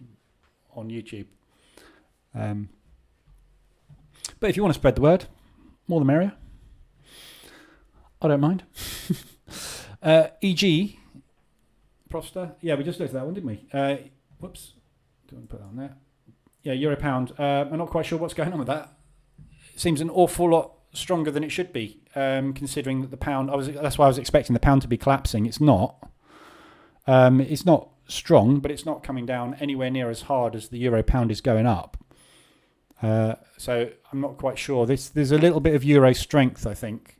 on YouTube. But if you want to spread the word, more the merrier. I don't mind. EG Proster. Yeah, we just looked at that one, didn't we? Whoops. Don't want to put that on there. Yeah, euro pound. I'm not quite sure what's going on with that. It seems an awful lot stronger than it should be, considering that the pound. That's why I was expecting the pound to be collapsing. It's not. It's not strong, but it's not coming down anywhere near as hard as the euro pound is going up. So I'm not quite sure. There's a little bit of euro strength, I think.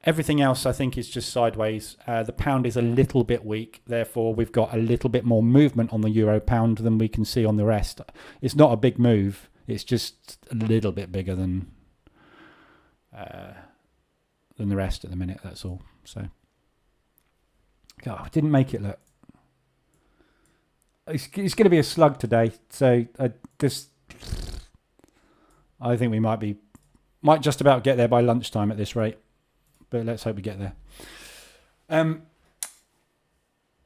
Everything else, I think, is just sideways. The pound is a little bit weak. Therefore, we've got a little bit more movement on the euro pound than we can see on the rest. It's not a big move. It's just a little bit bigger than the rest at the minute. That's all. So, God, I didn't make it look. It's going to be a slug today. So I think we might just about get there by lunchtime at this rate. But let's hope we get there.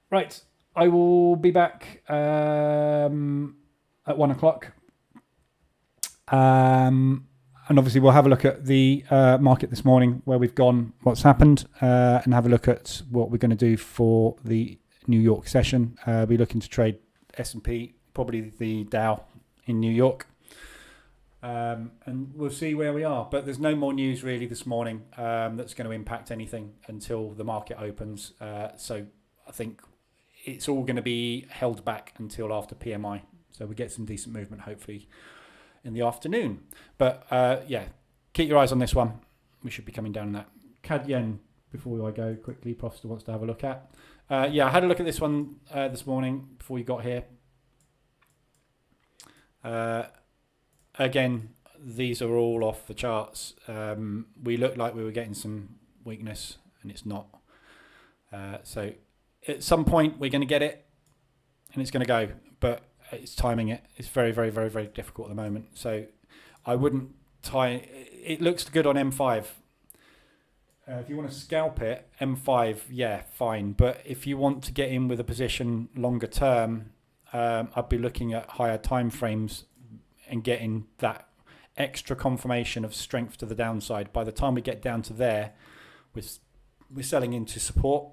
Right, I will be back at 1 o'clock. And obviously we'll have a look at the market this morning, where we've gone, what's happened, and have a look at what we're going to do for the New York session. We're looking to trade S&P, probably the Dow in New York. And we'll see where we are. But there's no more news really this morning that's going to impact anything until the market opens. So I think it's all going to be held back until after PMI. So we get some decent movement, hopefully, in the afternoon. But yeah, keep your eyes on this one. We should be coming down on that. CAD Yen, before I go quickly, Professor wants to have a look at. Yeah, I had a look at this one this morning before you got here. Again, these are all off the charts. We looked like we were getting some weakness, and it's not. So at some point we're going to get it, and it's going to go. But it's timing it. It's very, very, very, very difficult at the moment. So I wouldn't tie. It looks good on M5. If you want to scalp it, M5, yeah, fine. But if you want to get in with a position longer term, I'd be looking at higher time frames and getting that extra confirmation of strength to the downside. By the time we get down to there, we're selling into support.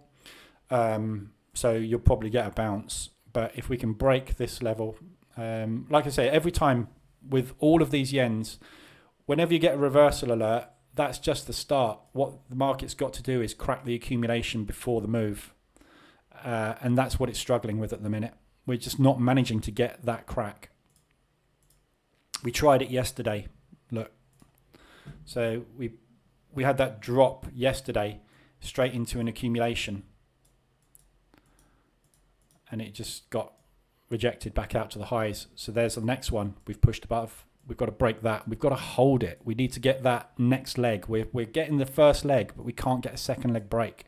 So you'll probably get a bounce. But if we can break this level, like I say, every time with all of these yens, whenever you get a reversal alert, that's just the start. What the market's got to do is crack the accumulation before the move. And that's what it's struggling with at the minute. We're just not managing to get that crack. We tried it yesterday. Look. So we had that drop yesterday straight into an accumulation. And it just got rejected back out to the highs. So there's the next one we've pushed above. We've got to break that. We've got to hold it. We need to get that next leg. We're getting the first leg, but we can't get a second leg break.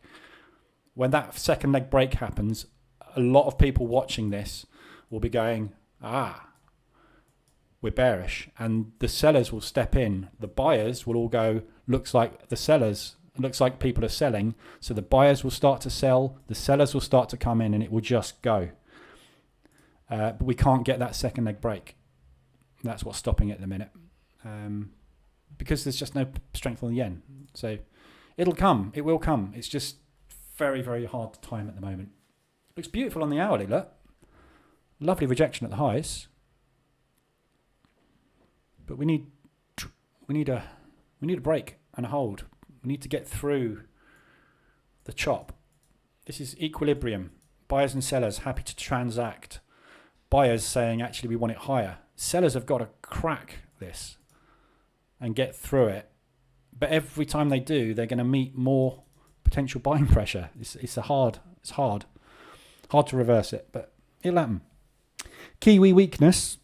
When that second leg break happens, a lot of people watching this will be going, we're bearish, and the sellers will step in. The buyers will all go, looks like people are selling, so the buyers will start to sell, the sellers will start to come in, and it will just go. But we can't get that second leg break. That's what's stopping it at the minute, because there's just no strength on the yen. So it'll come, it will come. It's just very, very hard to time at the moment. Looks beautiful on the hourly, look. Lovely rejection at the highs. But we need a break and a hold. We need to get through the chop. This is equilibrium. Buyers and sellers happy to transact. Buyers saying, actually, we want it higher. Sellers have got to crack this and get through it. But every time they do, they're going to meet more potential buying pressure. It's hard to reverse it, but it'll happen. Kiwi weakness.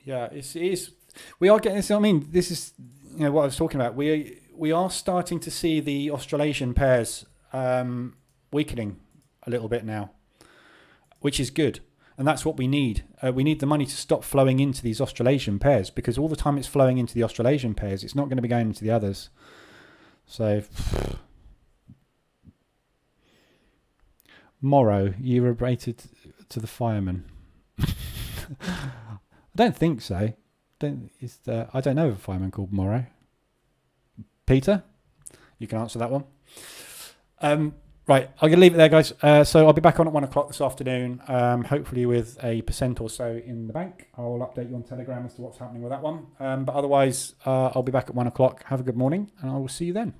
Yeah, it is. We are getting this. I mean, this is what I was talking about. We are starting to see the Australasian pairs weakening a little bit now, which is good, and that's what we need. We need the money to stop flowing into these Australasian pairs, because all the time it's flowing into the Australasian pairs, it's not going to be going into the others. So, Morrow, you were rated to the fireman. I don't think so. I don't know of a fireman called Morrow. Peter, you can answer that one. Right, I'm going to leave it there, guys. So I'll be back on at 1 o'clock this afternoon, hopefully with a % or so in the bank. I'll update you on Telegram as to what's happening with that one. But otherwise, I'll be back at 1 o'clock. Have a good morning, and I will see you then.